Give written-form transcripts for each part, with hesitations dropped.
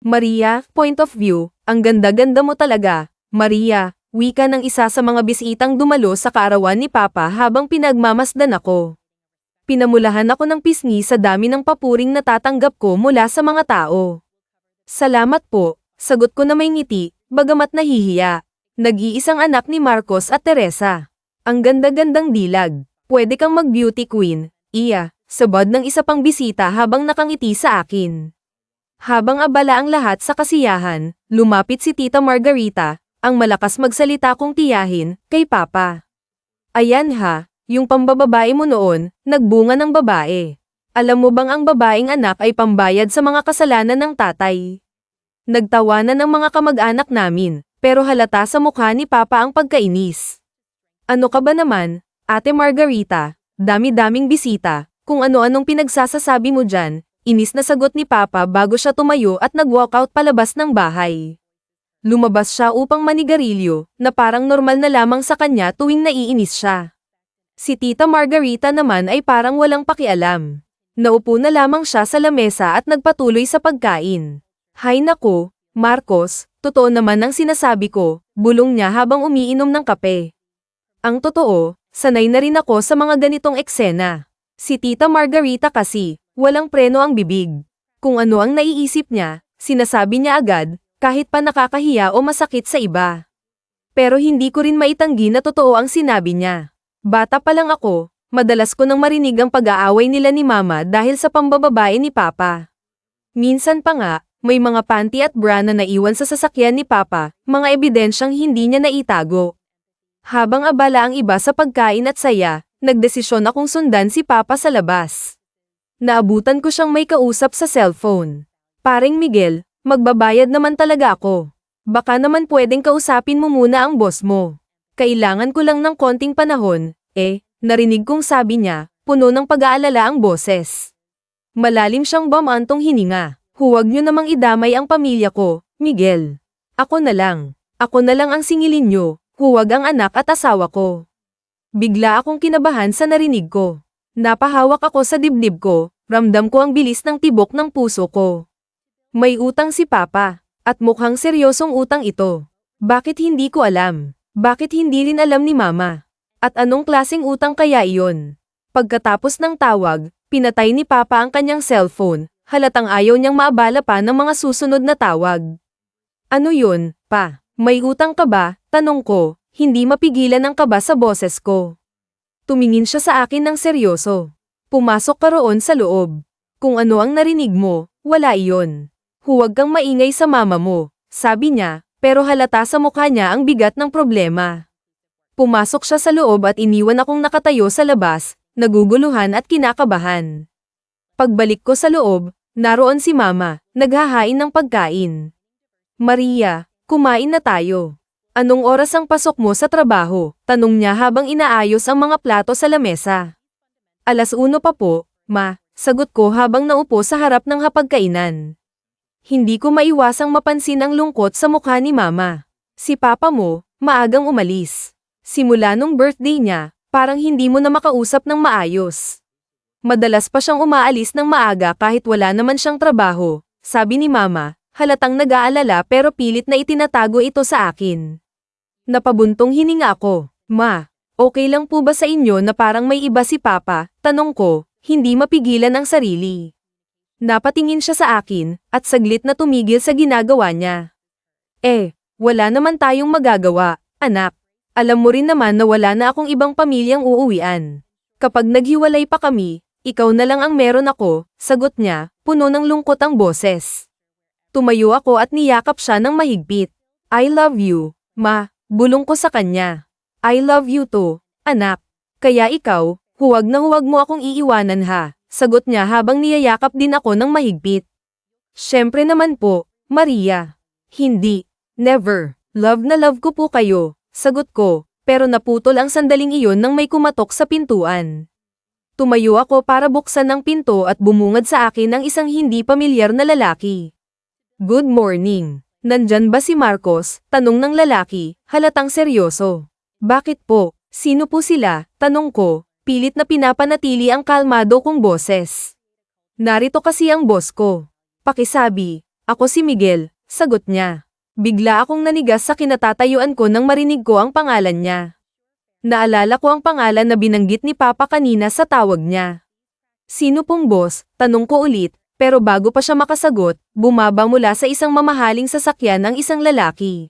Maria, point of view, ang ganda-ganda mo talaga. Maria, wika ng isa sa mga bisitang dumalo sa kaarawan ni Papa habang pinagmamasdan ako. Pinamulahan ako ng pisngi sa dami ng papuring natatanggap ko mula sa mga tao. Salamat po, sagot ko na may ngiti, bagamat nahihiya. Nag-iisang anak ni Marcos at Teresa. Ang ganda-gandang dilag. Pwede kang mag-beauty queen, iya, sabad ng isa pang bisita habang nakangiti sa akin. Habang abala ang lahat sa kasiyahan, lumapit si Tita Margarita, ang malakas magsalita kong tiyahin, kay Papa. Ayan ha, yung pambababae mo noon, nagbunga ng babae. Alam mo bang ang babaeng anak ay pambayad sa mga kasalanan ng tatay? Nagtawanan ng mga kamag-anak namin, pero halata sa mukha ni Papa ang pagkainis. Ano ka ba naman, Ate Margarita, dami-daming bisita, kung ano-anong pinagsasasabi mo dyan, inis na sagot ni Papa bago siya tumayo at nag-walkout palabas ng bahay. Lumabas siya upang manigarilyo, na parang normal na lamang sa kanya tuwing naiinis siya. Si Tita Margarita naman ay parang walang pakialam. Naupo na lamang siya sa lamesa at nagpatuloy sa pagkain. Hay nako, Marcos, totoo naman ang sinasabi ko, bulong niya habang umiinom ng kape. Ang totoo, sanay na rin ako sa mga ganitong eksena. Si Tita Margarita kasi, walang preno ang bibig. Kung ano ang naiisip niya, sinasabi niya agad, kahit pa nakakahiya o masakit sa iba. Pero hindi ko rin maitanggi na totoo ang sinabi niya. Bata pa lang ako, madalas ko nang marinig ang pag-aaway nila ni Mama dahil sa pambababae ni Papa. Minsan pa nga, may mga panty at bra na naiwan sa sasakyan ni Papa, mga ebidensyang hindi niya naitago. Habang abala ang iba sa pagkain at saya, nagdesisyon akong sundan si Papa sa labas. Naabutan ko siyang may kausap sa cellphone. Paring Miguel, magbabayad naman talaga ako. Baka naman pwedeng kausapin mo muna ang boss mo. Kailangan ko lang ng konting panahon, narinig kong sabi niya, puno ng pag-aalala ang boses. Malalim siyang bamantong hininga. Huwag niyo namang idamay ang pamilya ko, Miguel. Ako na lang ang singilin niyo, huwag ang anak at asawa ko. Bigla akong kinabahan sa narinig ko. Napahawak ako sa dibdib ko, ramdam ko ang bilis ng tibok ng puso ko. May utang si Papa, at mukhang seryosong utang ito. Bakit hindi ko alam? Bakit hindi rin alam ni Mama? At anong klaseng utang kaya iyon? Pagkatapos ng tawag, pinatay ni Papa ang kanyang cellphone, halatang ayaw niyang maabala pa ng mga susunod na tawag. Ano yun, Pa? May utang ka ba? Tanong ko, hindi mapigilan ang kaba sa boses ko. Tumingin siya sa akin ng seryoso. Pumasok ka roon sa loob. Kung ano ang narinig mo, wala iyon. Huwag kang maingay sa mama mo, sabi niya, pero halata sa mukha niya ang bigat ng problema. Pumasok siya sa loob at iniwan akong nakatayo sa labas, naguguluhan at kinakabahan. Pagbalik ko sa loob, naroon si Mama, naghahain ng pagkain. Maria, kumain na tayo. Anong oras ang pasok mo sa trabaho? Tanong niya habang inaayos ang mga plato sa lamesa. 1:00 pa po, Ma, sagot ko habang naupo sa harap ng hapagkainan. Hindi ko maiwasang mapansin ang lungkot sa mukha ni Mama. Si Papa mo, maagang umalis. Simula nung birthday niya, parang hindi mo na makausap ng maayos. Madalas pa siyang umaalis ng maaga kahit wala naman siyang trabaho, sabi ni Mama, halatang nag-aalala pero pilit na itinatago ito sa akin. Napabuntong hininga ako. Ma, okay lang po ba sa inyo na parang may iba si Papa? Tanong ko, hindi mapigilan ang sarili. Napatingin siya sa akin, at saglit na tumigil sa ginagawa niya. Wala naman tayong magagawa, anak. Alam mo rin naman na wala na akong ibang pamilyang uuwian. Kapag naghiwalay pa kami, ikaw na lang ang meron ako, sagot niya, puno ng lungkot ang boses. Tumayo ako at niyakap siya ng mahigpit. I love you, Ma, bulong ko sa kanya. I love you too, anak. Kaya ikaw, huwag mo akong iiwanan ha. Sagot niya habang niyayakap din ako ng mahigpit. Siyempre naman po, Maria. Hindi, never. Love na love ko po kayo, sagot ko, pero naputol ang sandaling iyon nang may kumatok sa pintuan. Tumayo ako para buksan ang pinto at bumungad sa akin ang isang hindi pamilyar na lalaki. Good morning. Nandyan ba si Marcos? Tanong ng lalaki, halatang seryoso. Bakit po? Sino po sila? Tanong ko. Pilit na pinapanatili ang kalmado kong boses. Narito kasi ang boss ko. Pakisabi, Ako si Miguel, sagot niya. Bigla akong nanigas sa kinatatayuan ko nang marinig ko ang pangalan niya. Naalala ko ang pangalan na binanggit ni Papa kanina sa tawag niya. Sino pong boss? Tanong ko ulit, pero bago pa siya makasagot, bumaba mula sa isang mamahaling sasakyan ang isang lalaki.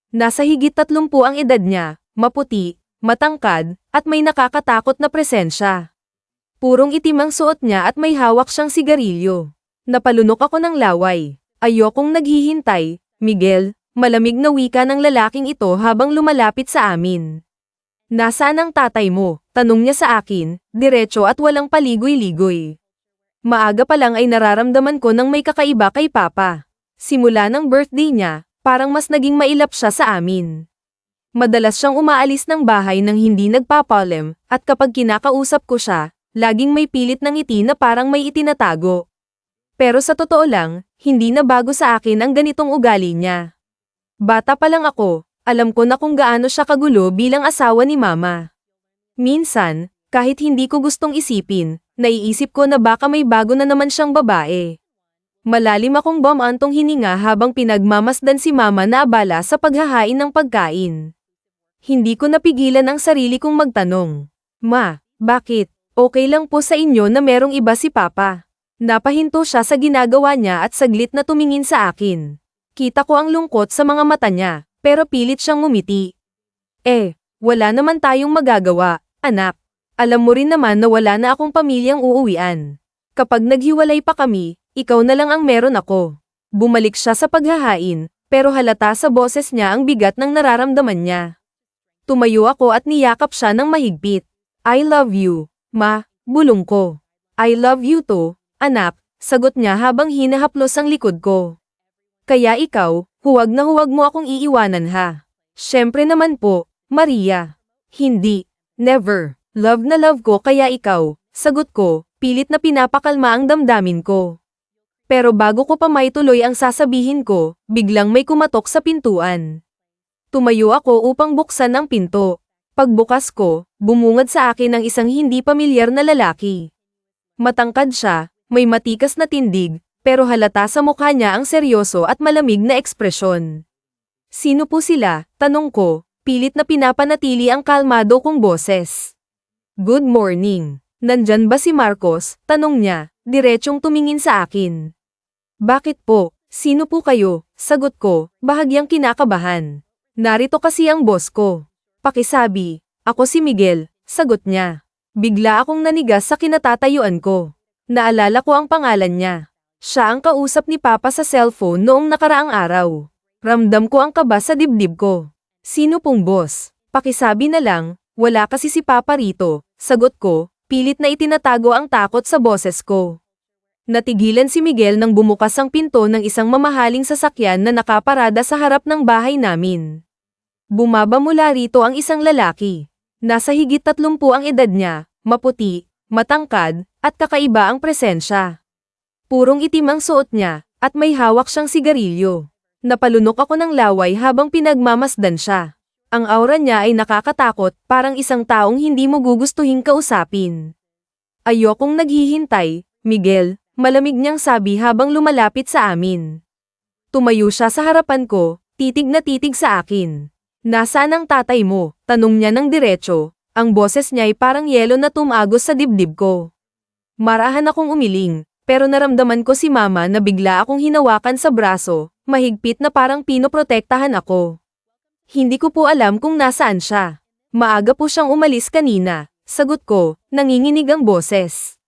Nasa higit 30 ang edad niya, maputi, matangkad, at may nakakatakot na presensya. Purong itim ang suot niya at may hawak siyang sigarilyo. Napalunok ako ng laway. Ayokong naghihintay, Miguel, malamig na wika ng lalaking ito habang lumalapit sa amin. Nasaan ang tatay mo? Tanong niya sa akin, diretso at walang paligoy-ligoy. Maaga pa lang ay nararamdaman ko nang may kakaiba kay Papa. Simula ng birthday niya, parang mas naging mailap siya sa amin. Madalas siyang umaalis ng bahay nang hindi nagpapaalam, at kapag kinakausap ko siya, laging may pilit ng ngiti na parang may itinatago. Pero sa totoo lang, hindi na bago sa akin ang ganitong ugali niya. Bata pa lang ako, alam ko na kung gaano siya kagulo bilang asawa ni Mama. Minsan, kahit hindi ko gustong isipin, naiisip ko na baka may bago na naman siyang babae. Malalim akong bumantong hininga habang pinagmamasdan si Mama na abala sa paghahain ng pagkain. Hindi ko napigilan ang sarili kong magtanong. Ma, bakit? Okay lang po sa inyo na merong iba si Papa. Napahinto siya sa ginagawa niya at saglit na tumingin sa akin. Kita ko ang lungkot sa mga mata niya, pero pilit siyang ngumiti. Wala naman tayong magagawa, anak. Alam mo rin naman na wala na akong pamilyang uuwian. Kapag naghiwalay pa kami, ikaw na lang ang meron ako. Bumalik siya sa paghahain, pero halata sa boses niya ang bigat ng nararamdaman niya. Tumayo ako at niyakap siya ng mahigpit. I love you, Ma, bulong ko. I love you too, anak, sagot niya habang hinahaplos ang likod ko. Kaya ikaw, huwag na huwag mo akong iiwanan ha. Siyempre naman po, Maria. Hindi, never. Love na love ko kaya ikaw, sagot ko, pilit na pinapakalma ang damdamin ko. Pero bago ko pa maituloy ang sasabihin ko, biglang may kumatok sa pintuan. Tumayo ako upang buksan ang pinto. Pagbukas ko, bumungad sa akin ang isang hindi pamilyar na lalaki. Matangkad siya, may matikas na tindig, pero halata sa mukha niya ang seryoso at malamig na ekspresyon. Sino po sila? Tanong ko, pilit na pinapanatili ang kalmado kong boses. Good morning. Nandyan ba si Marcos? Tanong niya, diretsyong tumingin sa akin. Bakit po? Sino po kayo? Sagot ko, bahagyang kinakabahan. Narito kasi ang boss ko. Pakisabi, ako si Miguel, sagot niya. Bigla akong nanigas sa kinatatayuan ko. Naalala ko ang pangalan niya. Siya ang kausap ni Papa sa cellphone noong nakaraang araw. Ramdam ko ang kaba sa dibdib ko. Sino pong boss? Pakisabi na lang, wala kasi si Papa rito, sagot ko, pilit na itinatago ang takot sa boses ko. Natigilan si Miguel nang bumukas ang pinto ng isang mamahaling sasakyan na nakaparada sa harap ng bahay namin. Bumaba mula rito ang isang lalaki. Nasa higit 30 ang edad niya, maputi, matangkad, at kakaiba ang presensya. Purong itim ang suot niya, at may hawak siyang sigarilyo. Napalunok ako ng laway habang pinagmamasdan siya. Ang aura niya ay nakakatakot, parang isang taong hindi mo gugustuhin kausapin. Ayokong naghihintay, Miguel, malamig niyang sabi habang lumalapit sa amin. Tumayo siya sa harapan ko, titig na titig sa akin. Nasaan ang tatay mo? Tanong niya ng diretso, ang boses niya ay parang yelo na tumagos sa dibdib ko. Marahan akong umiling, pero naramdaman ko si Mama na bigla akong hinawakan sa braso, mahigpit na parang pinoprotektahan ako. Hindi ko po alam kung nasaan siya. Maaga po siyang umalis kanina, sagot ko, nanginginig ang boses.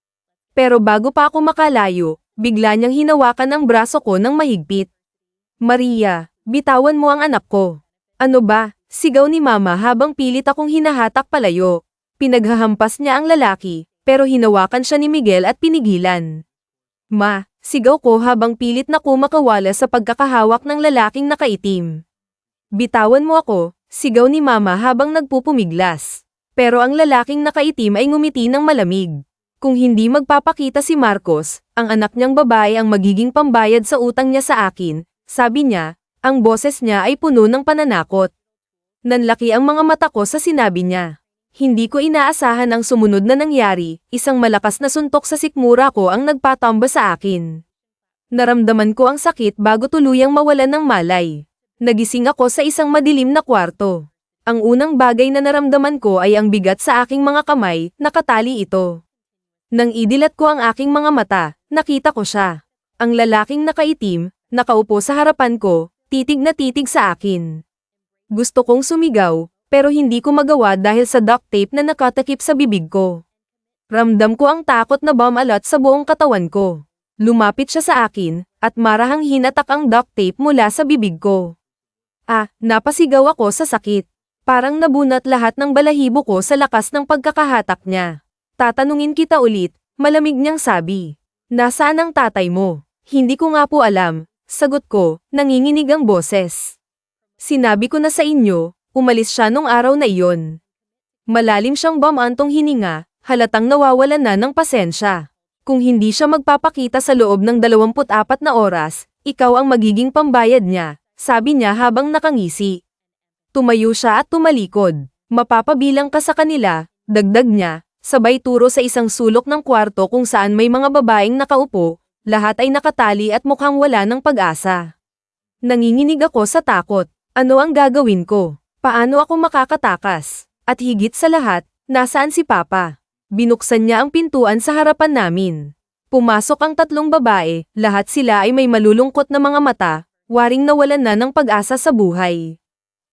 Pero bago pa ako makalayo, bigla niyang hinawakan ang braso ko ng mahigpit. Maria, bitawan mo ang anak ko. Ano ba? Sigaw ni Mama habang pilit akong hinahatak palayo. Pinaghahampas niya ang lalaki, pero hinawakan siya ni Miguel at pinigilan. Ma, sigaw ko habang pilit na kumakawala sa pagkakahawak ng lalaking nakaitim. Bitawan mo ako, sigaw ni Mama habang nagpupumiglas. Pero ang lalaking nakaitim ay ngumiti ng malamig. Kung hindi magpapakita si Marcos, ang anak niyang babae ang magiging pambayad sa utang niya sa akin, sabi niya, ang boses niya ay puno ng pananakot. Nanlaki ang mga mata ko sa sinabi niya. Hindi ko inaasahan ang sumunod na nangyari, isang malakas na suntok sa sikmura ko ang nagpatamba sa akin. Naramdaman ko ang sakit bago tuluyang mawalan ng malay. Nagising ako sa isang madilim na kwarto. Ang unang bagay na naramdaman ko ay ang bigat sa aking mga kamay, nakatali ito. Nang idilat ko ang aking mga mata, nakita ko siya. Ang lalaking nakaitim, nakaupo sa harapan ko, titig na titig sa akin. Gusto kong sumigaw, pero hindi ko magawa dahil sa duct tape na nakatakip sa bibig ko. Ramdam ko ang takot na bumalat sa buong katawan ko. Lumapit siya sa akin, at marahang hinatak ang duct tape mula sa bibig ko. Napasigaw ako sa sakit. Parang nabunat lahat ng balahibo ko sa lakas ng pagkakahatak niya. Tatanungin kita ulit, malamig niyang sabi. Nasaan ang tatay mo? Hindi ko nga po alam, sagot ko, nanginginig ang boses. Sinabi ko na sa inyo, umalis siya nung araw na iyon. Malalim siyang bumantong hininga, halatang nawawalan na ng pasensya. Kung hindi siya magpapakita sa loob ng 24 na oras, ikaw ang magiging pambayad niya, sabi niya habang nakangisi. Tumayo siya at tumalikod. Mapapabilang ka sa kanila, dagdag niya, sabay turo sa isang sulok ng kwarto kung saan may mga babaeng nakaupo, lahat ay nakatali at mukhang wala ng pag-asa. Nanginginig ako sa takot. Ano ang gagawin ko? Paano ako makakatakas? At higit sa lahat, nasaan si Papa? Binuksan niya ang pintuan sa harapan namin. Pumasok ang 3 babae, lahat sila ay may malulungkot na mga mata, waring nawalan na ng pag-asa sa buhay.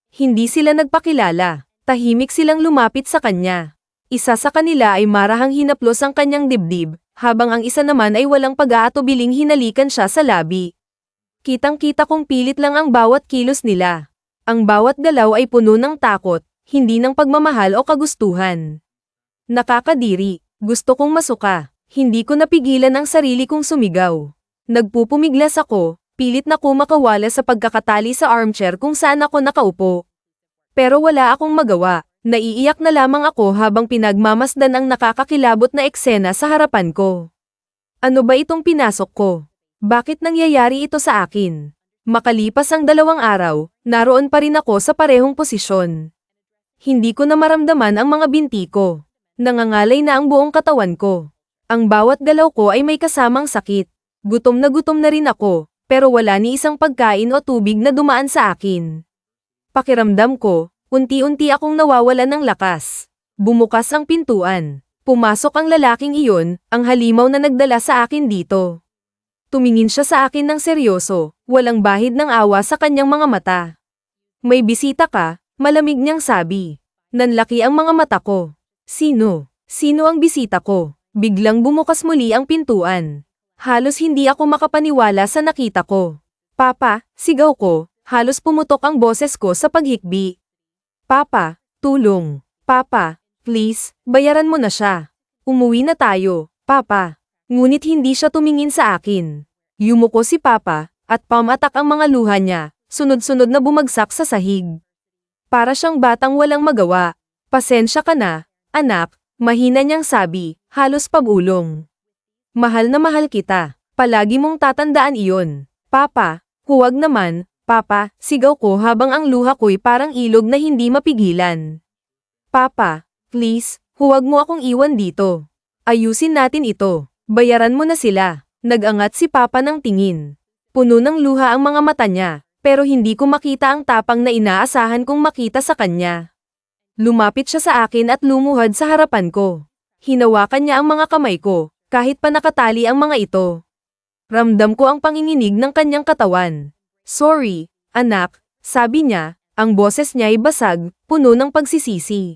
Hindi sila nagpakilala, tahimik silang lumapit sa kanya. Isa sa kanila ay marahang hinaplos ang kanyang dibdib, habang ang isa naman ay walang pag-aatubiling hinalikan siya sa labi. Kitang-kita kong pilit lang ang bawat kilos nila. Ang bawat galaw ay puno ng takot, hindi ng pagmamahal o kagustuhan. Nakakadiri, gusto kong masuka, hindi ko napigilan ang sarili kong sumigaw. Nagpupumiglas ako, pilit na kumakawala sa pagkakatali sa armchair kung saan ako nakaupo. Pero wala akong magawa, naiiyak na lamang ako habang pinagmamasdan ang nakakakilabot na eksena sa harapan ko. Ano ba itong pinasok ko? Bakit nangyayari ito sa akin? Makalipas ang 2 araw, naroon pa rin ako sa parehong posisyon. Hindi ko na maramdaman ang mga binti ko. Nangangalay na ang buong katawan ko. Ang bawat galaw ko ay may kasamang sakit. Gutom na rin ako, pero wala ni isang pagkain o tubig na dumaan sa akin. Pakiramdam ko, unti-unti akong nawawalan ng lakas. Bumukas ang pintuan. Pumasok ang lalaking iyon, ang halimaw na nagdala sa akin dito. Tumingin siya sa akin ng seryoso, walang bahid ng awa sa kanyang mga mata. May bisita ka, malamig niyang sabi. Nanlaki ang mga mata ko. Sino? Sino ang bisita ko? Biglang bumukas muli ang pintuan. Halos hindi ako makapaniwala sa nakita ko. Papa, sigaw ko, halos pumutok ang boses ko sa paghikbi. Papa, tulong. Papa, please, bayaran mo na siya. Umuwi na tayo, Papa. Ngunit hindi siya tumingin sa akin. Yumuko si Papa, at pamatak ang mga luha niya, sunod-sunod na bumagsak sa sahig. Para siyang batang walang magawa. Pasensya ka na, anak, mahina niyang sabi, halos pabulong. Mahal na mahal kita, palagi mong tatandaan iyon. Papa, huwag naman, Papa, sigaw ko habang ang luha ko'y parang ilog na hindi mapigilan. Papa, please, huwag mo akong iwan dito. Ayusin natin ito, bayaran mo na sila. Nag-angat si Papa ng tingin. Puno ng luha ang mga mata niya, pero hindi ko makita ang tapang na inaasahan kong makita sa kanya. Lumapit siya sa akin at lumuhad sa harapan ko. Hinawakan niya ang mga kamay ko, kahit pa nakatali ang mga ito. Ramdam ko ang panginginig ng kanyang katawan. Sorry, anak, sabi niya, ang boses niya ay basag, puno ng pagsisisi.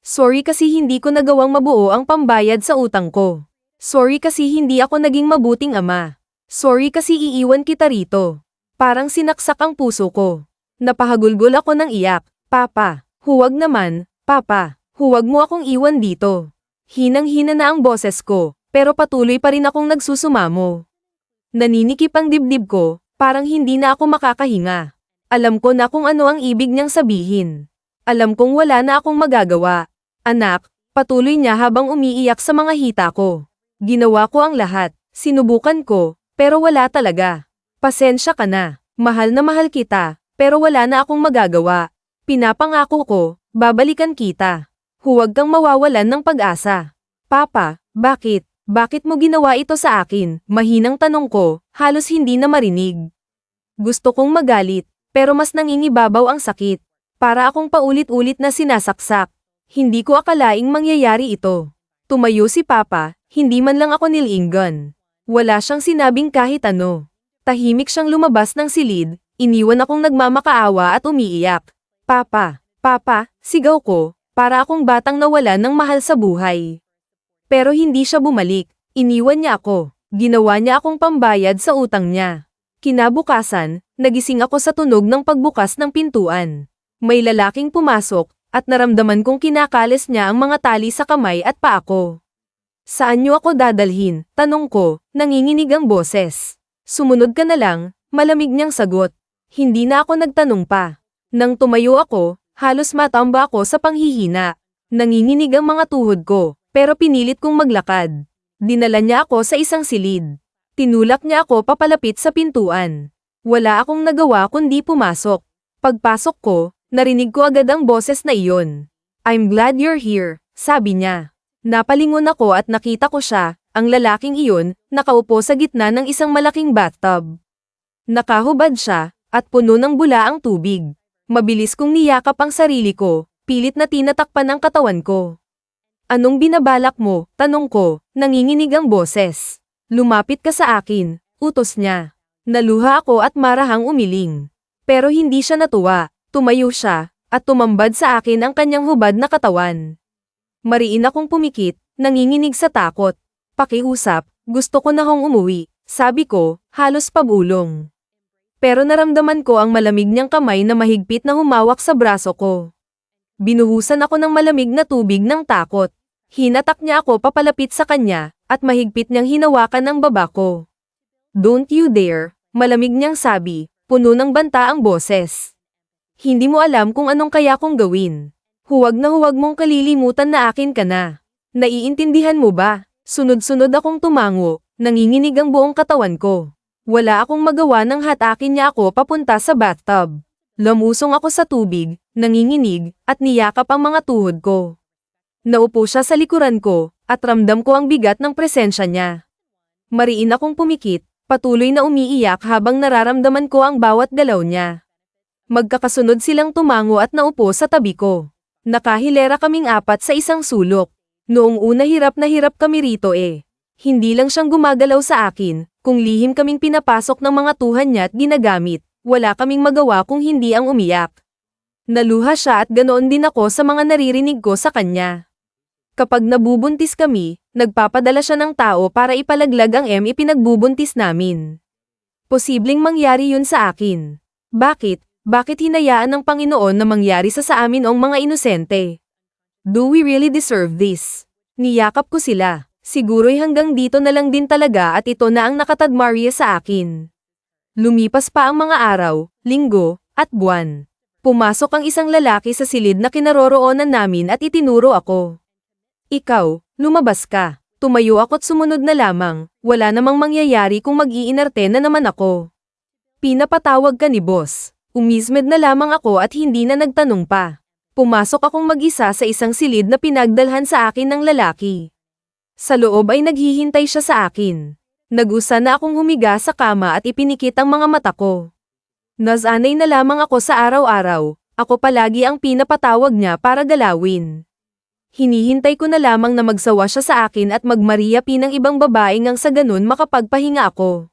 Sorry kasi hindi ko nagawang mabuo ang pambayad sa utang ko. Sorry kasi hindi ako naging mabuting ama. Sorry kasi iiwan kita rito. Parang sinaksak ang puso ko. Napahagulgol ako ng iyak. Papa, huwag naman, Papa, huwag mo akong iwan dito. Hinang-hina na ang boses ko, pero patuloy pa rin akong nagsusumamo. Naninikip ang dibdib ko, parang hindi na ako makakahinga. Alam ko na kung ano ang ibig niyang sabihin. Alam kong wala na akong magagawa. Anak, patuloy niya habang umiiyak sa mga hita ko. Ginawa ko ang lahat, sinubukan ko, pero wala talaga. Pasensya ka na, mahal na mahal kita, pero wala na akong magagawa. Pinapangako ko, babalikan kita. Huwag kang mawawalan ng pag-asa. Papa, bakit? Bakit mo ginawa ito sa akin? Mahinang tanong ko, halos hindi na marinig. Gusto kong magalit, pero mas nangingibabaw ang sakit. Para akong paulit-ulit na sinasaksak. Hindi ko akalaing mangyayari ito. Tumayo si Papa, hindi man lang ako nilinggan. Wala siyang sinabing kahit ano. Tahimik siyang lumabas ng silid, iniwan akong nagmamakaawa at umiiyak. Papa, Papa, sigaw ko, para akong batang nawala ng mahal sa buhay. Pero hindi siya bumalik, iniwan niya ako. Ginawa niya akong pambayad sa utang niya. Kinabukasan, nagising ako sa tunog ng pagbukas ng pintuan. May lalaking pumasok, at naramdaman kong kinakalis niya ang mga tali sa kamay at paa ko. Saan niyo ako dadalhin? Tanong ko, nanginginig ang boses. Sumunod ka na lang, malamig niyang sagot. Hindi na ako nagtanong pa. Nang tumayo ako, halos matamba ako sa panghihina. Nanginginig ang mga tuhod ko. Pero pinilit kong maglakad. Dinala niya ako sa isang silid. Tinulak niya ako papalapit sa pintuan. Wala akong nagawa kundi pumasok. Pagpasok ko, narinig ko agad ang boses na iyon. I'm glad you're here, sabi niya. Napalingon ako at nakita ko siya, ang lalaking iyon, nakaupo sa gitna ng isang malaking bathtub. Nakahubad siya, at puno ng bula ang tubig. Mabilis kong niyakap ang sarili ko, pilit na tinatakpan ang katawan ko. Anong binabalak mo? Tanong ko, nanginginig ang boses. Lumapit ka sa akin, utos niya. Naluha ako at marahang umiling. Pero hindi siya natuwa, tumayo siya, at tumambad sa akin ang kanyang hubad na katawan. Mariin akong pumikit, nanginginig sa takot. Pakiusap, gusto ko na hong umuwi, sabi ko, halos pabulong. Pero naramdaman ko ang malamig niyang kamay na mahigpit na humawak sa braso ko. Binuhusan ako ng malamig na tubig ng takot. Hinatak niya ako papalapit sa kanya, at mahigpit niyang hinawakan ang baba ko. Don't you dare, malamig niyang sabi, puno ng banta ang boses. Hindi mo alam kung anong kaya kong gawin. Huwag na huwag mong kalilimutan na akin ka na. Naiintindihan mo ba? Sunod-sunod akong tumango, nanginginig ang buong katawan ko. Wala akong magawa nang hatakin niya ako papunta sa bathtub. Lumusong ako sa tubig, nanginginig, at niyakap ang mga tuhod ko. Naupo siya sa likuran ko, at ramdam ko ang bigat ng presensya niya. Mariin akong pumikit, patuloy na umiiyak habang nararamdaman ko ang bawat galaw niya. Magkakasunod silang tumango at naupo sa tabi ko. Nakahilera kaming apat sa isang sulok. Noong una hirap na hirap kami rito eh. Hindi lang siyang gumagalaw sa akin, kung lihim kaming pinapasok ng mga tuhan niya at ginagamit. Wala kaming magawa kung hindi ang umiyak. Naluha siya at ganoon din ako sa mga naririnig ko sa kanya. Kapag nabubuntis kami, nagpapadala siya ng tao para ipalaglag ang ipinagbubuntis namin. Posibleng mangyari yun sa akin. Bakit? Bakit hinayaan ng Panginoon na mangyari sa amin ang mga inosente? Do we really deserve this? Niyakap ko sila. Siguro'y hanggang dito na lang din talaga at ito na ang nakatadmarya sa akin. Lumipas pa ang mga araw, linggo, at buwan. Pumasok ang isang lalaki sa silid na kinaroroonan namin at itinuro ako. Ikaw, lumabas ka. Tumayo ako't sumunod na lamang, wala namang mangyayari kung mag-iinarte na naman ako. Pinapatawag ka ni boss. Umismed na lamang ako at hindi na nagtanong pa. Pumasok akong mag-isa sa isang silid na pinagdalhan sa akin ng lalaki. Sa loob ay naghihintay siya sa akin. Nagusa na akong humiga sa kama at ipinikit ang mga mata ko. Nasanay na lamang ako sa araw-araw, ako palagi ang pinapatawag niya para galawin. Hinihintay ko na lamang na magsawa siya sa akin at magmariapi ng ibang babae ngang sa ganun makapagpahinga ako.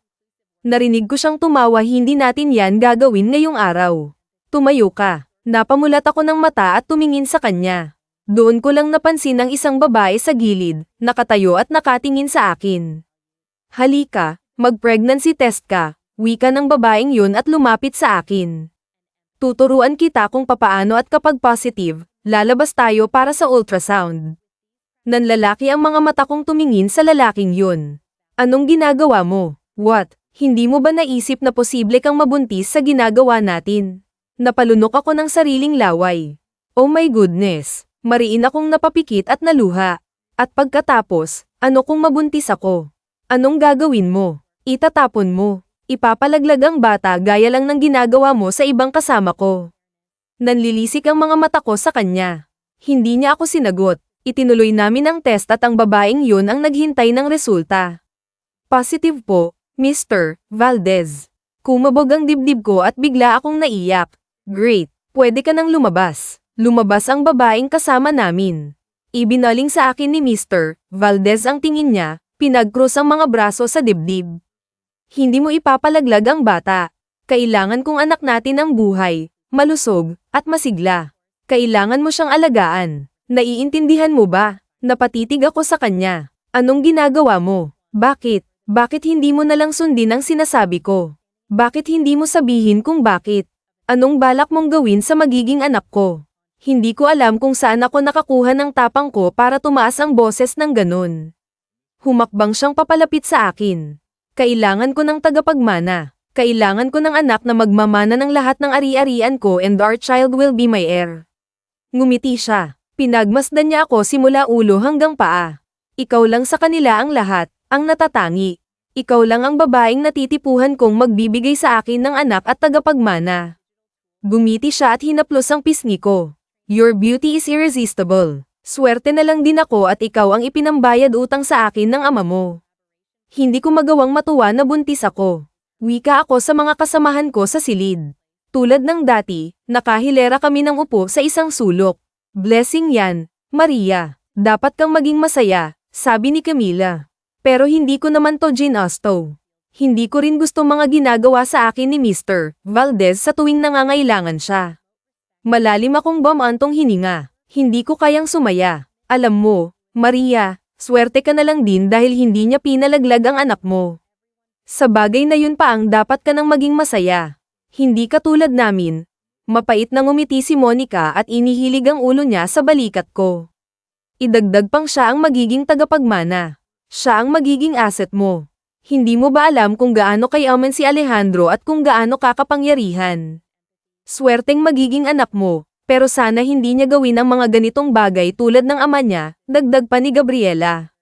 Narinig ko siyang tumawa, hindi natin yan gagawin ngayong araw. Tumayo ka. Napamulat ako ng mata at tumingin sa kanya. Doon ko lang napansin ang isang babae sa gilid, nakatayo at nakatingin sa akin. Halika, mag-pregnancy test ka, wika ng babaeng yun at lumapit sa akin. Tuturuan kita kung papaano at kapag positive, lalabas tayo para sa ultrasound. Nanlalaki ang mga mata kong tumingin sa lalaking yun. Anong ginagawa mo? What? Hindi mo ba naisip na posible kang mabuntis sa ginagawa natin? Napalunok ako ng sariling laway. Oh my goodness, mariin akong napapikit at naluha. At pagkatapos, ano kung mabuntis ako? Anong gagawin mo? Itatapon mo. Ipapalaglag ang bata gaya lang ng ginagawa mo sa ibang kasama ko. Nanlilisik ang mga mata ko sa kanya. Hindi niya ako sinagot. Itinuloy namin ang test at ang babaeng yun ang naghintay ng resulta. Positive po, Mr. Valdez. Kumabog ang dibdib ko at bigla akong naiyak. Great, pwede ka nang lumabas. Lumabas ang babaeng kasama namin. Ibinaling sa akin ni Mr. Valdez ang tingin niya, pinagkrus ang mga braso sa dibdib. Hindi mo ipapalaglag ang bata. Kailangan kong anak natin ang buhay, malusog, at masigla. Kailangan mo siyang alagaan. Naiintindihan mo ba? Napatitig ako sa kanya. Anong ginagawa mo? Bakit? Bakit hindi mo nalang sundin ang sinasabi ko? Bakit hindi mo sabihin kung bakit? Anong balak mong gawin sa magiging anak ko? Hindi ko alam kung saan ako nakakuha ng tapang ko para tumaas ang boses ng ganun. Humakbang siyang papalapit sa akin. Kailangan ko ng tagapagmana. Kailangan ko ng anak na magmamana ng lahat ng ari-arian ko and our child will be my heir. Ngumiti siya. Pinagmasdan niya ako simula ulo hanggang paa. Ikaw lang sa kanila ang lahat, ang natatangi. Ikaw lang ang babaeng natitipuhan kong magbibigay sa akin ng anak at tagapagmana. Gumiti siya at hinaplos ang pisngi ko. Your beauty is irresistible. Swerte na lang din ako at ikaw ang ipinambayad utang sa akin ng ama mo. Hindi ko magawang matuwa na buntis ako. Wika ako sa mga kasamahan ko sa silid. Tulad ng dati, nakahilera kami ng upo sa isang sulok. Blessing yan, Maria. Dapat kang maging masaya, sabi ni Camila. Pero hindi ko naman to ginusto. Hindi ko rin gusto mga ginagawa sa akin ni Mr. Valdez sa tuwing nangangailangan siya. Malalim akong bumantong hininga. Hindi ko kayang sumaya. Alam mo, Maria, swerte ka na lang din dahil hindi niya pinalaglag ang anak mo. Sa bagay na yun pa ang dapat ka nang maging masaya. Hindi ka tulad namin. Mapait na ngumiti si Monica at inihilig ang ulo niya sa balikat ko. Idagdag pang siya ang magiging tagapagmana. Siya ang magiging asset mo. Hindi mo ba alam kung gaano kayaman si Alejandro at kung gaano kakapangyarihan? Swerteng magiging anak mo, pero sana hindi niya gawin ang mga ganitong bagay tulad ng ama niya, dagdag pa ni Gabriela.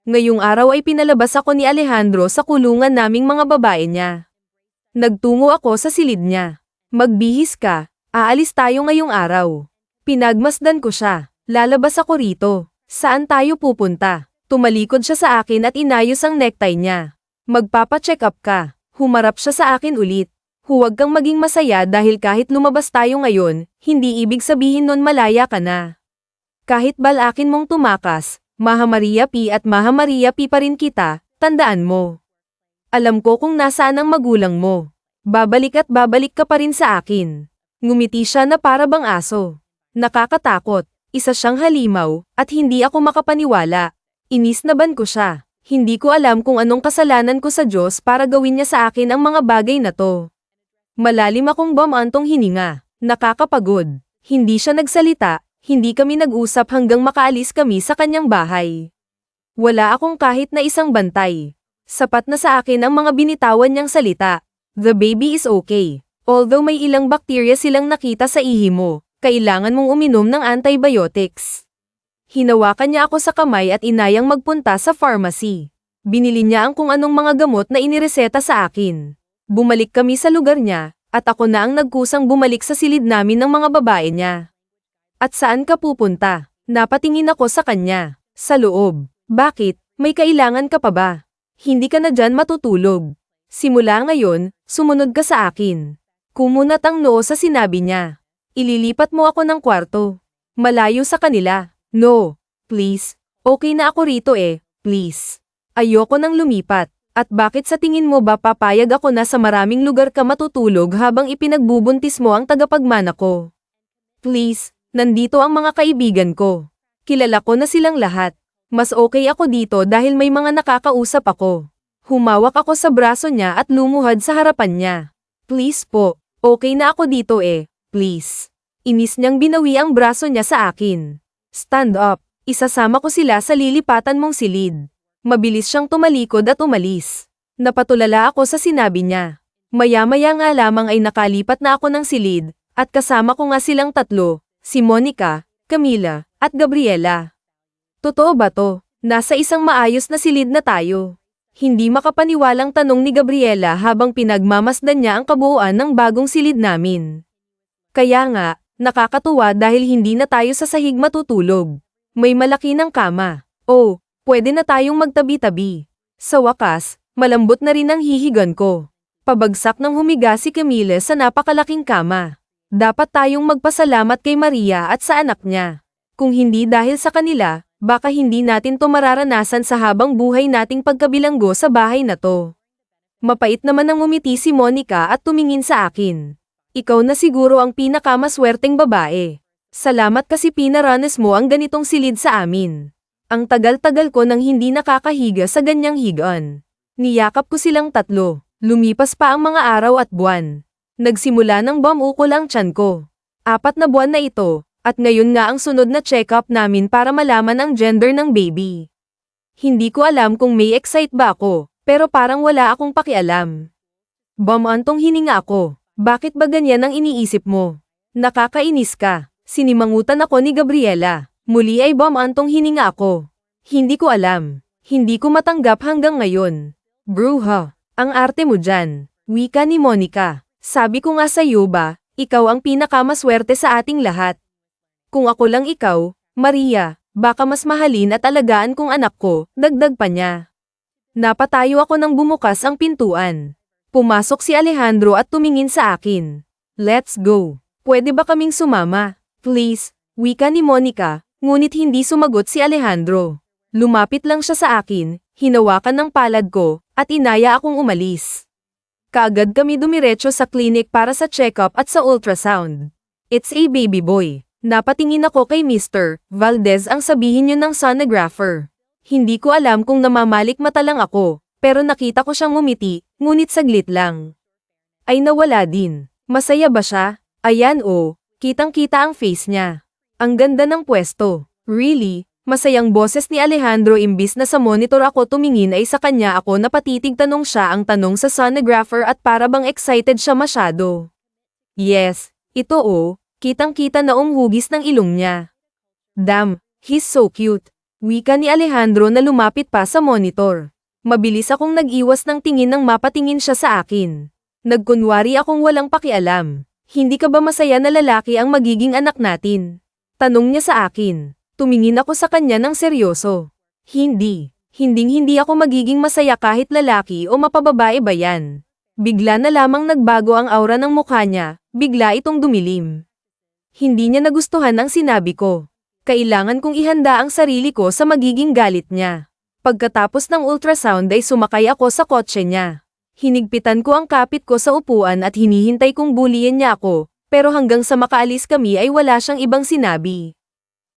Ngayong araw ay pinalabas ako ni Alejandro sa kulungan naming mga babae niya. Nagtungo ako sa silid niya. Magbihis ka, aalis tayo ngayong araw. Pinagmasdan ko siya. Lalabas ako rito. Saan tayo pupunta? Tumalikod siya sa akin at inayos ang necktie niya. Magpapa-check up ka. Humarap siya sa akin ulit. Huwag kang maging masaya dahil kahit lumabas tayo ngayon, hindi ibig sabihin nun malaya ka na. Kahit balakin mong tumakas, Maha Maria P at Maha Maria P pa rin kita, tandaan mo. Alam ko kung nasaan ang magulang mo. Babalik at babalik ka pa rin sa akin. Ngumiti siya na para bang aso. Nakakatakot, isa siyang halimaw, at hindi ako makapaniwala. Inisnaban ko siya. Hindi ko alam kung anong kasalanan ko sa Diyos para gawin niya sa akin ang mga bagay na to. Malalim akong bumantong hininga. Nakakapagod. Hindi siya nagsalita, hindi kami nag-usap hanggang makaalis kami sa kanyang bahay. Wala akong kahit na isang bantay. Sapat na sa akin ang mga binitawan niyang salita. The baby is okay. Although may ilang bakterya silang nakita sa ihi mo, kailangan mong uminom ng antibiotics. Hinawakan niya ako sa kamay at inayang magpunta sa pharmacy. Binili niya ang kung anong mga gamot na inireseta sa akin. Bumalik kami sa lugar niya, at ako na ang nagkusang bumalik sa silid namin ng mga babae niya. At saan ka pupunta? Napatingin ako sa kanya. Sa loob. Bakit? May kailangan ka pa ba? Hindi ka na dyan matutulog. Simula ngayon, sumunod ka sa akin. Kumunat ang noo sa sinabi niya. Ililipat mo ako ng kwarto. Malayo sa kanila. No, please. Okay na ako rito please. Ayoko nang lumipat. At bakit sa tingin mo ba papayag ako na sa maraming lugar ka matutulog habang ipinagbubuntis mo ang tagapagmana ko? Please, nandito ang mga kaibigan ko. Kilala ko na silang lahat. Mas okay ako dito dahil may mga nakakausap ako. Humawak ako sa braso niya at lumuhad sa harapan niya. Please po, okay na ako dito please. Inis niyang binawi ang braso niya sa akin. Stand up, isasama ko sila sa lilipatan mong silid. Mabilis siyang tumalikod at umalis. Napatulala ako sa sinabi niya. Maya-maya nga lamang ay nakalipat na ako ng silid, at kasama ko nga silang tatlo, si Monica, Camila, at Gabriela. Totoo ba to? Nasa isang maayos na silid na tayo. Hindi makapaniwalang tanong ni Gabriela habang pinagmamasdan niya ang kabuuan ng bagong silid namin. Kaya nga, nakakatuwa dahil hindi na tayo sa sahig matutulog. May malaki ng kama. Oh, pwede na tayong magtabi-tabi. Sa wakas, malambot na rin ang hihigan ko. Pabagsak ng humiga si Camille sa napakalaking kama. Dapat tayong magpasalamat kay Maria at sa anak niya. Kung hindi dahil sa kanila, baka hindi natin to mararanasan sa habang buhay nating pagkabilanggo sa bahay na to. Mapait naman ang ngumiti si Monica at tumingin sa akin. Ikaw na siguro ang pinakamaswerteng babae. Salamat kasi pinaranas mo ang ganitong silid sa amin. Ang tagal-tagal ko nang hindi nakakahiga sa ganyang higaan. Niyakap ko silang tatlo. Lumipas pa ang mga araw at buwan. Nagsimula ng bumukol ang tiyan ko. 4 na buwan na ito, at ngayon nga ang sunod na check-up namin para malaman ang gender ng baby. Hindi ko alam kung may excite ba ako, pero parang wala akong pakialam. Bumantong hininga ako. Bakit ba ganyan ang iniisip mo? Nakakainis ka. Sinimangutan ako ni Gabriela. Muli ay bumantong hininga ako. Hindi ko alam. Hindi ko matanggap hanggang ngayon. Bruha, ang arte mo dyan. Wika ni Monica. Sabi ko nga sa'yo ba, ikaw ang pinakamaswerte sa ating lahat. Kung ako lang ikaw, Maria, baka mas mahalin at alagaan kong anak ko, dagdag pa niya. Napatayo ako nang bumukas ang pintuan. Pumasok si Alejandro at tumingin sa akin. Let's go. Pwede ba kaming sumama? Please, wika ni Monica, ngunit hindi sumagot si Alejandro. Lumapit lang siya sa akin, hinawakan ng palad ko, at inaya akong umalis. Kaagad kami dumiretso sa clinic para sa check-up at sa ultrasound. It's a baby boy. Napatingin ako kay Mr. Valdez ang sabihin niyo ng sonographer. Hindi ko alam kung namamalik mata lang ako, pero nakita ko siyang ngumiti, ngunit saglit lang. Ay nawala din. Masaya ba siya? Ayan oh, kitang-kita ang face niya. Ang ganda ng pwesto. Really? Masayang boses ni Alejandro imbis na sa monitor ako tumingin ay sa kanya ako napatitig tanong siya ang tanong sa sonographer at para bang excited siya masyado. Yes, ito oh, kitang-kita na hugis ng ilong niya. Damn, he's so cute. Wika ni Alejandro na lumapit pa sa monitor. Mabilis akong nag-iwas ng tingin nang mapatingin siya sa akin. Nagkunwari akong walang pakialam. Hindi ka ba masaya na lalaki ang magiging anak natin? Tanong niya sa akin. Tumingin ako sa kanya ng seryoso. Hindi. Hinding-hindi ako magiging masaya kahit lalaki o mapababae ba yan. Bigla na lamang nagbago ang aura ng mukha niya, bigla itong dumilim. Hindi niya nagustuhan ang sinabi ko. Kailangan kong ihanda ang sarili ko sa magiging galit niya. Pagkatapos ng ultrasound ay sumakay ako sa kotse niya. Hinigpitan ko ang kapit ko sa upuan at hinihintay kong buliyin niya ako, pero hanggang sa makaalis kami ay wala siyang ibang sinabi.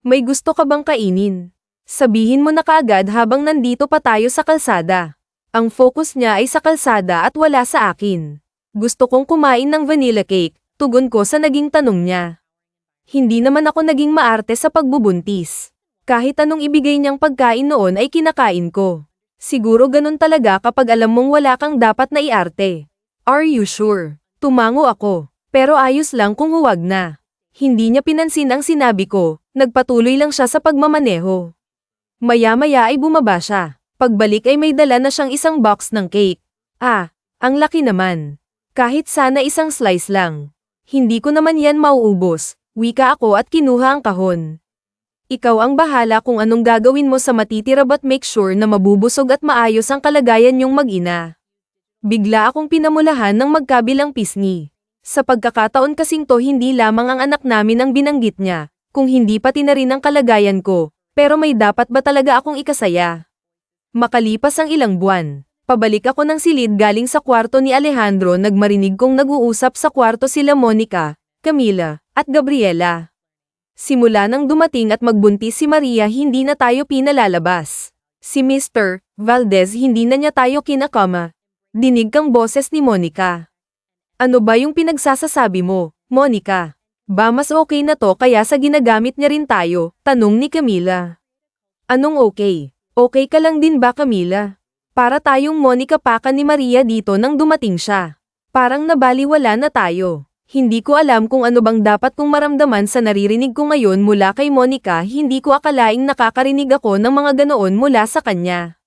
May gusto ka bang kainin? Sabihin mo na kaagad habang nandito pa tayo sa kalsada. Ang focus niya ay sa kalsada at wala sa akin. Gusto kong kumain ng vanilla cake, tugon ko sa naging tanong niya. Hindi naman ako naging maarte sa pagbubuntis. Kahit anong ibigay niyang pagkain noon ay kinakain ko. Siguro ganun talaga kapag alam mong wala kang dapat na iarte. Are you sure? Tumango ako, pero ayos lang kung huwag na. Hindi niya pinansin ang sinabi ko, nagpatuloy lang siya sa pagmamaneho. Maya-maya ay bumaba siya. Pagbalik ay may dala na siyang isang box ng cake. Ah, ang laki naman. Kahit sana isang slice lang. Hindi ko naman yan mauubos, wika ako at kinuha ang kahon. Ikaw ang bahala kung anong gagawin mo sa matitira but make sure na mabubusog at maayos ang kalagayan niyong mag-ina. Bigla akong pinamulahan ng magkabilang pisngi. Sa pagkakataon kasing to hindi lamang ang anak namin ang binanggit niya, kung hindi pati na rin ang kalagayan ko, pero may dapat ba talaga akong ikasaya? Makalipas ang ilang buwan, pabalik ako ng silid galing sa kwarto ni Alejandro nagmarinig kong nag-uusap sa kwarto sila Monica, Camila, at Gabriela. Simula nang dumating at magbuntis si Maria hindi na tayo pinalalabas. Si Mr. Valdez hindi na niya tayo kinakama. Dinig kang boses ni Monica. Ano ba yung pinagsasasabi mo, Monica? Ba mas okay na to kaya sa ginagamit niya rin tayo? Tanong ni Camila. Anong okay? Okay ka lang din ba Camila? Para tayong Monica Paca ni Maria dito nang dumating siya. Parang nabaliwala na tayo. Hindi ko alam kung ano bang dapat kong maramdaman sa naririnig ko ngayon mula kay Monica. Hindi ko akalaing nakakarinig ako ng mga ganoon mula sa kanya.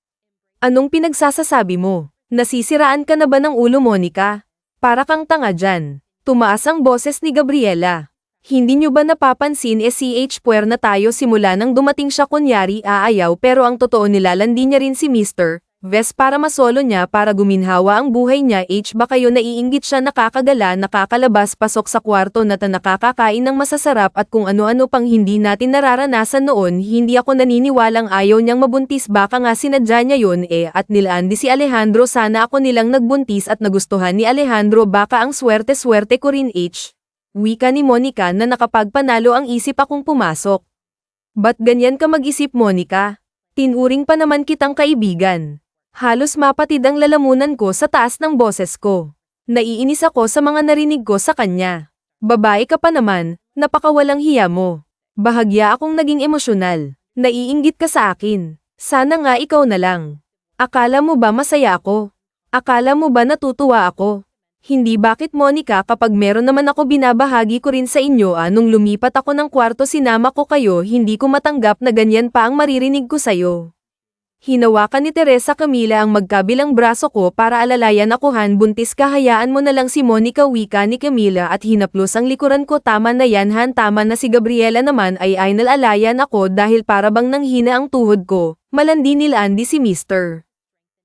Anong pinagsasasabi mo? Nasisiraan ka na ba ng ulo Monica? Para kang tanga dyan. Tumaas ang boses ni Gabriela. Hindi nyo ba napapansin CH puwer na tayo simula nang dumating siya kunyari aayaw pero ang totoo nilalandi niya rin si Mr. Ves para masolo niya para guminhawa ang buhay niya baka yun naiinggit siya nakakagala nakakalabas pasok sa kwarto na nakakakain ng masasarap at kung ano-ano pang hindi natin nararanasan noon hindi ako naniniwalang ayaw niyang mabuntis baka nga sinadya niya yun at nilandi si Alejandro sana ako nilang nagbuntis at nagustuhan ni Alejandro baka ang swerte-swerte ko rin Wika ni Monica na nakapagpanalo ang isip akong pumasok. Ba't ganyan ka mag-isip Monica? Tinuring pa naman kitang kaibigan. Halos mapatid ang lalamunan ko sa taas ng boses ko. Naiinis ako sa mga narinig ko sa kanya. Babae ka pa naman, napakawalang hiya mo. Bahagya akong naging emosyonal. Naiinggit ka sa akin. Sana nga ikaw na lang. Akala mo ba masaya ako? Akala mo ba natutuwa ako? Hindi bakit Monica kapag meron naman ako binabahagi ko rin sa inyo nung lumipat ako ng kwarto sinama ko kayo hindi ko matanggap na ganyan pa ang maririnig ko sayo. Hinawakan ni Teresa Camila ang magkabilang braso ko para alalayan ako buntis ka hayaan mo na lang si Monica wika ni Camila at hinaplos ang likuran ko tama na yan tama na si Gabriela naman ay nalalayan ako dahil para bang nanghina ang tuhod ko, malandi nilandi si Mr.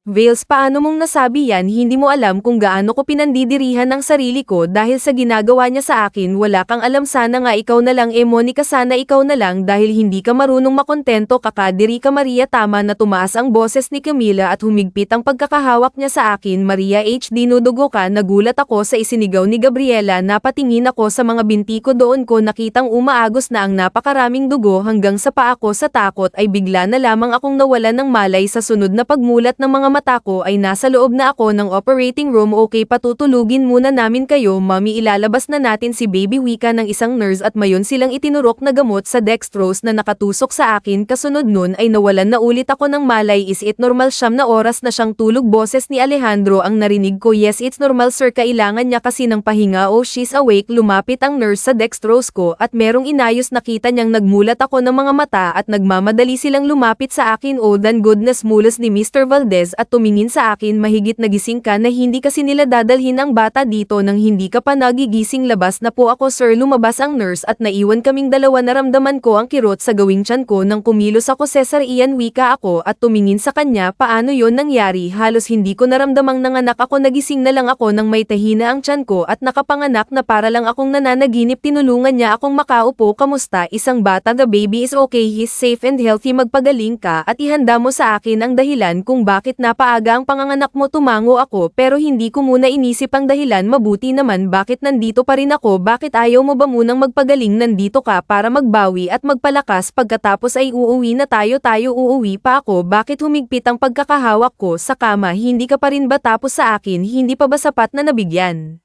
Vales paano mong nasabi yan hindi mo alam kung gaano ko pinandidirihan ang sarili ko dahil sa ginagawa niya sa akin wala kang alam sana nga ikaw na lang Monica sana ikaw na lang dahil hindi ka marunong makontento kakadiri ka Maria tama na tumaas ang boses ni Camila at humigpit ang pagkakahawak niya sa akin Maria dinudugo ka nagulat ako sa isinigaw ni Gabriela napatingin ako sa mga binti ko doon ko nakitang umaagos na ang napakaraming dugo hanggang sa paa ko sa takot ay bigla na lamang akong nawalan ng malay sa sunod na pagmulat ng mga mata ko ay nasa loob na ako ng operating room okay patutulugin muna namin kayo mami ilalabas na natin si baby wika ng isang nurse at mayon silang itinurok na gamot sa dextrose na nakatusok sa akin kasunod nun ay nawalan na ulit ako ng malay is it normal 9 na oras na siyang tulog boses ni Alejandro ang narinig ko yes it's normal sir kailangan niya kasi ng pahinga she's awake lumapit ang nurse sa dextrose ko at merong inayos nakita niyang nagmulat ako ng mga mata at nagmamadali silang lumapit sa akin than goodness mulos ni Mr. Valdez at tumingin sa akin mahigit nagising ka na hindi kasi nila dadalhin ang bata dito nang hindi ka pa nagigising labas na po ako sir lumabas ang nurse at naiwan kaming dalawa naramdaman ko ang kirot sa gawing tiyan ko nang kumilos ako Cesar Ian wika ako at tumingin sa kanya paano yon nangyari halos hindi ko naramdamang nanganak ako nagising na lang ako nang may tahina ang tiyan ko at nakapanganak na para lang akong nananaginip tinulungan niya akong makaupo kamusta isang bata the baby is okay he's safe and healthy magpagaling ka at ihanda mo sa akin ang dahilan kung bakit napaaga ang panganganak mo tumango ako pero hindi ko muna inisip ang dahilan mabuti naman bakit nandito pa rin ako bakit ayaw mo ba munang magpagaling nandito ka para magbawi at magpalakas pagkatapos ay uuwi na tayo uuwi pa ako bakit humigpit ang pagkakahawak ko sa kama hindi ka pa rin ba tapos sa akin hindi pa ba sapat na nabigyan?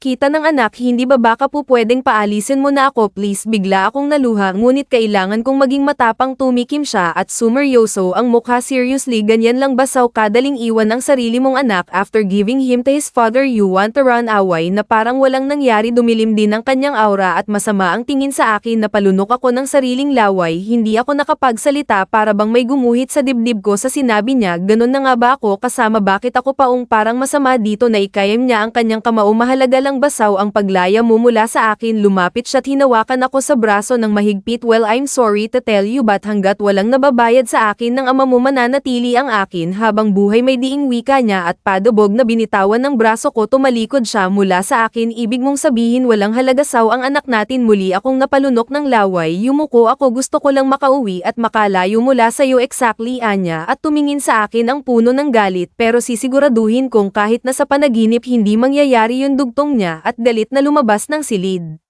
Kita ng anak hindi ba baka po pwedeng paalisin mo na ako please bigla akong naluha ngunit kailangan kong maging matapang tumikim siya at sumeryoso ang mukha seriously ganyan lang ba saw kadaling iwan ang sarili mong anak after giving him to his father you want to run away na parang walang nangyari dumilim din ang kanyang aura at masama ang tingin sa akin na palunok ako ng sariling laway hindi ako nakapagsalita para bang may gumuhit sa dibdib ko sa sinabi niya ganon na nga ba ako kasama bakit ako paong parang masama dito na ikayam niya ang kanyang kamao mahalaga lang basaw ang paglaya mo mula sa akin lumapit siya't hinawakan ako sa braso ng mahigpit well I'm sorry to tell you but hanggat walang nababayad sa akin ng ama mo mananatili ang akin habang buhay may diing wika niya at padubog na binitawan ng braso ko tumalikod siya mula sa akin ibig mong sabihin walang halaga saw ang anak natin muli akong napalunok ng laway yumuko ako gusto ko lang makauwi at makalayo mula sa iyo exactly anya at tumingin sa akin ang puno ng galit pero sisiguraduhin kong kahit na sa panaginip hindi mangyayari yung dugtong niya at galit na lumabas ng silid.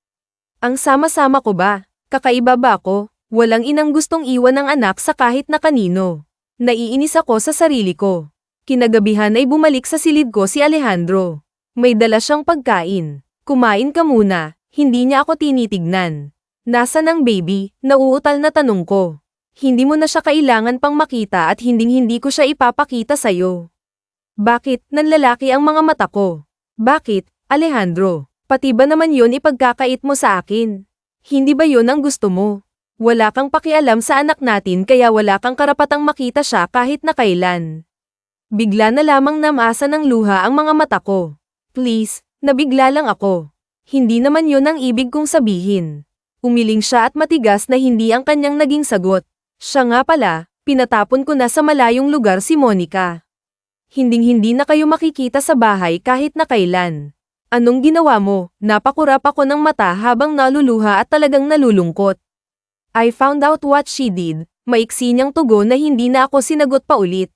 Ang sama-sama ko ba? Kakaiba ba ako? Walang inang gustong iwan ng anak sa kahit na kanino. Naiinis ako sa sarili ko. Kinagabihan ay bumalik sa silid ko si Alejandro. May dala siyang pagkain. Kumain ka muna, hindi niya ako tinitignan. Nasaan ang baby? Nauutal na tanong ko. Hindi mo na siya kailangan pang makita at hinding-hindi ko siya ipapakita sa'yo. Bakit? Nanlalaki ang mga mata ko. Bakit? Alejandro, pati ba naman yun ipagkakait mo sa akin? Hindi ba yun ang gusto mo? Wala kang pakialam sa anak natin kaya wala kang karapatang makita siya kahit na kailan. Bigla na lamang namasa ng luha ang mga mata ko. Please, nabigla lang ako. Hindi naman yun ang ibig kong sabihin. Umiling siya at matigas na hindi ang kanyang naging sagot. Siya nga pala, pinatapon ko na sa malayong lugar si Monica. Hinding-hindi na kayo makikita sa bahay kahit na kailan. Anong ginawa mo? Napakurap ako ng mata habang naluluha at talagang nalulungkot. I found out what she did. Maiksi niyang tugon na hindi na ako sinagot pa ulit.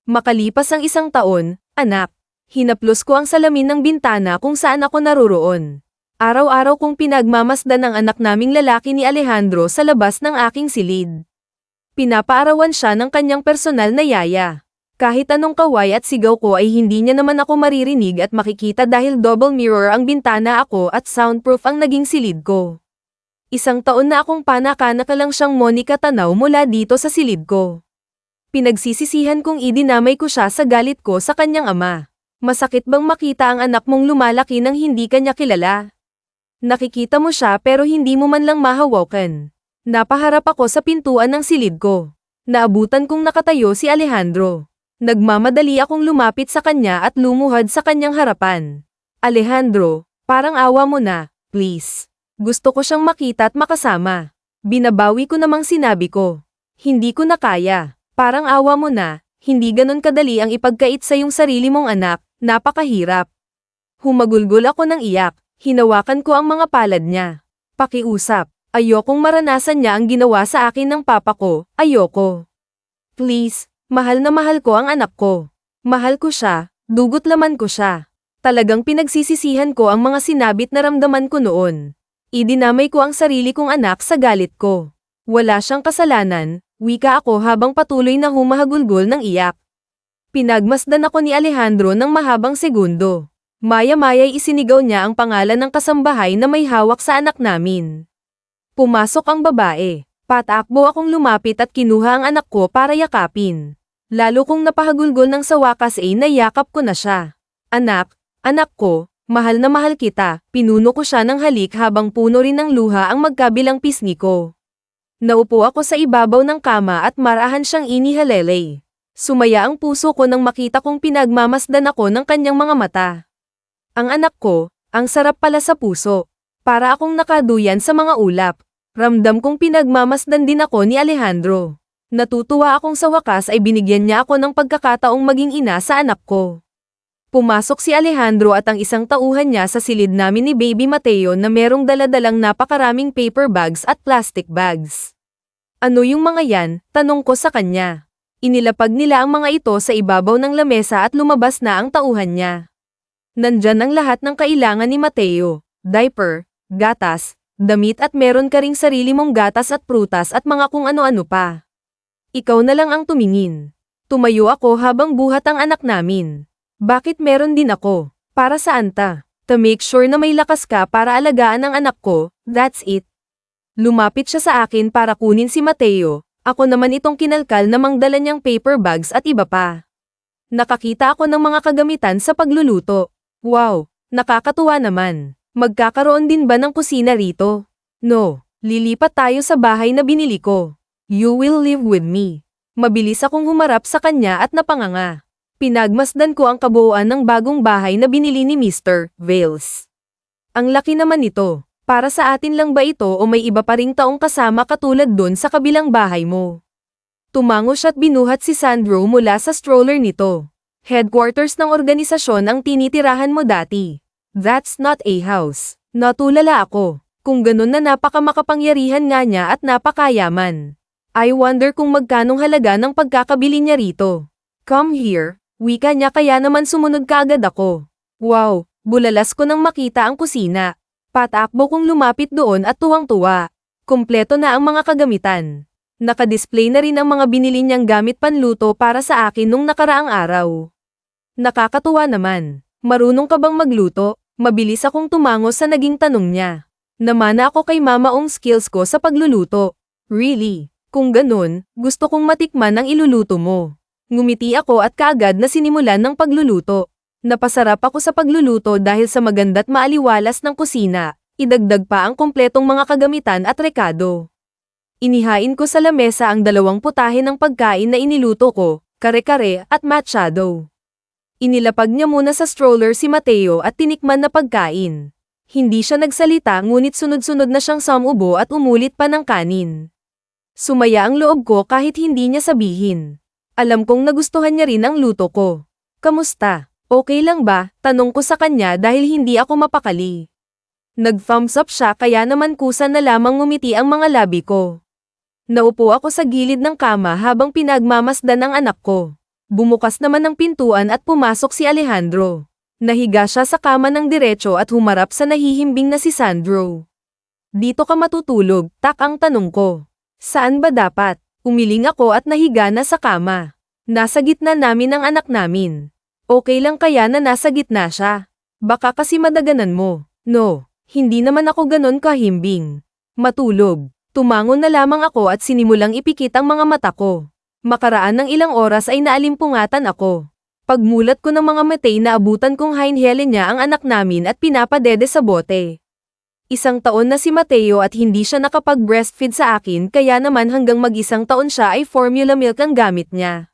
Makalipas ang 1 taon, anak. Hinaplos ko ang salamin ng bintana kung saan ako naroroon. Araw-araw kong pinagmamasdan ang anak naming lalaki ni Alejandro sa labas ng aking silid. Pinapaarawan siya ng kanyang personal na yaya. Kahit anong kaway at sigaw ko ay hindi niya naman ako maririnig at makikita dahil double mirror ang bintana ako at soundproof ang naging silid ko. 1 taon na akong panaka-naka lang siyang Monica tanaw mula dito sa silid ko. Pinagsisisihan kong idinamay ko siya sa galit ko sa kanyang ama. Masakit bang makita ang anak mong lumalaki nang hindi kanya kilala? Nakikita mo siya pero hindi mo man lang mahawakan. Napaharap ako sa pintuan ng silid ko. Naabutan kong nakatayo si Alejandro. Nagmamadali akong lumapit sa kanya at lumuhad sa kanyang harapan. Alejandro, parang awa mo na, please. Gusto ko siyang makita at makasama. Binabawi ko namang sinabi ko. Hindi ko na kaya. Parang awa mo na, hindi ganon kadali ang ipagkait sa iyong sarili mong anak. Napakahirap. Humagulgol ako ng iyak, hinawakan ko ang mga palad niya. Pakiusap, ayokong maranasan niya ang ginawa sa akin ng papa ko, ayoko. Please, mahal na mahal ko ang anak ko. Mahal ko siya, dugot laman ko siya. Talagang pinagsisisihan ko ang mga sinabit na ramdaman ko noon. Idinamay ko ang sarili kong anak sa galit ko. Wala siyang kasalanan, wika ako habang patuloy na humahagulgol ng iyak. Pinagmasdan ako ni Alejandro ng mahabang segundo. Maya-maya'y isinigaw niya ang pangalan ng kasambahay na may hawak sa anak namin. Pumasok ang babae. Patakbo akong lumapit at kinuha ang anak ko para yakapin. Lalo kong napahagulgol ng sa wakas ay nayakap ko na siya. Anak ko, mahal na mahal kita, pinuno ko siya ng halik habang puno rin ng luha ang magkabilang pisngi ko. Naupo ako sa ibabaw ng kama at marahan siyang inihalelay. Sumaya ang puso ko nang makita kong pinagmamasdan ako ng kanyang mga mata. Ang anak ko, ang sarap pala sa puso. Para akong nakaduyan sa mga ulap. Ramdam kong pinagmamasdan din ako ni Alejandro. Natutuwa akong sa wakas ay binigyan niya ako ng pagkakataong maging ina sa anak ko. Pumasok si Alejandro at ang 1 tauhan niya sa silid namin ni Baby Mateo na merong daladalang napakaraming paper bags at plastic bags. Ano yung mga yan? Tanong ko sa kanya. Inilapag nila ang mga ito sa ibabaw ng lamesa at lumabas na ang tauhan niya. Nandyan ang lahat ng kailangan ni Mateo, diaper, gatas, damit at meron ka ring sarili mong gatas at prutas at mga kung ano-ano pa. Ikaw na lang ang tumingin. Tumayo ako habang buhat ang anak namin. Bakit meron din ako? Para saan ta? To make sure na may lakas ka para alagaan ang anak ko, that's it. Lumapit siya sa akin para kunin si Mateo. Ako naman itong kinalkal na mangdala niyang paper bags at iba pa. Nakakita ako ng mga kagamitan sa pagluluto. Wow, nakakatuwa naman. Magkakaroon din ba ng kusina rito? No, lilipat tayo sa bahay na binili ko. You will live with me. Mabilis akong humarap sa kanya at napanganga. Pinagmasdan ko ang kabuuan ng bagong bahay na binili ni Mr. Vales. Ang laki naman nito. Para sa atin lang ba ito o may iba pa ring taong kasama katulad dun sa kabilang bahay mo? Tumango siya't binuhat si Sandro mula sa stroller nito. Headquarters ng organisasyon ang tinitirahan mo dati. That's not a house. Natulala ako. Kung ganun na napakamakapangyarihan nga niya at napakayaman. I wonder kung magkanong halaga ng pagkakabili niya rito. Come here, wika niya kaya naman sumunod kaagad ako. Wow, bulalas ko nang makita ang kusina. Patakbo kong lumapit doon at tuwang-tuwa. Kumpleto na ang mga kagamitan. Nakadisplay na rin ang mga binili niyang gamit panluto para sa akin nung nakaraang araw. Nakakatuwa naman. Marunong ka bang magluto? Mabilis akong tumango sa naging tanong niya. Namana ako kay mama ang skills ko sa pagluluto. Really? Kung ganun, gusto kong matikman ang iluluto mo. Ngumiti ako at kaagad na sinimulan ng pagluluto. Napasarap ako sa pagluluto dahil sa maganda't maaliwalas ng kusina, idagdag pa ang kumpletong mga kagamitan at rekado. Inihain ko sa lamesa ang 2 putahe ng pagkain na iniluto ko, kare-kare at machado. Inilapag niya muna sa stroller si Mateo at tinikman na pagkain. Hindi siya nagsalita ngunit sunod-sunod na siyang sumubo at umulit pa ng kanin. Sumaya ang loob ko kahit hindi niya sabihin. Alam kong nagustuhan niya rin ang luto ko. Kamusta? Okay lang ba? Tanong ko sa kanya dahil hindi ako mapakali. Nag-thumbs up siya kaya naman kusa na lamang ngumiti ang mga labi ko. Naupo ako sa gilid ng kama habang pinagmamasdan ang anak ko. Bumukas naman ang pintuan at pumasok si Alejandro. Nahiga siya sa kama ng diretso at humarap sa nahihimbing na si Sandro. Dito ka matutulog, tak ang tanong ko. Saan ba dapat? Umiling ako at nahiga na sa kama. Nasa gitna namin ang anak namin. Okay lang kaya na nasa gitna siya? Baka kasi madaganan mo. No, hindi naman ako ganon kahimbing. Matulog. Tumangon na lamang ako at sinimulang ipikit ang mga mata ko. Makaraan ng ilang oras ay naalimpungatan ako. Pagmulat ko ng mga matay na abutan kong hinihelen niya ang anak namin at pinapadede sa bote. 1 taon na si Mateo at hindi siya nakapag-breastfeed sa akin kaya naman hanggang mag-1 taon siya ay formula milk ang gamit niya.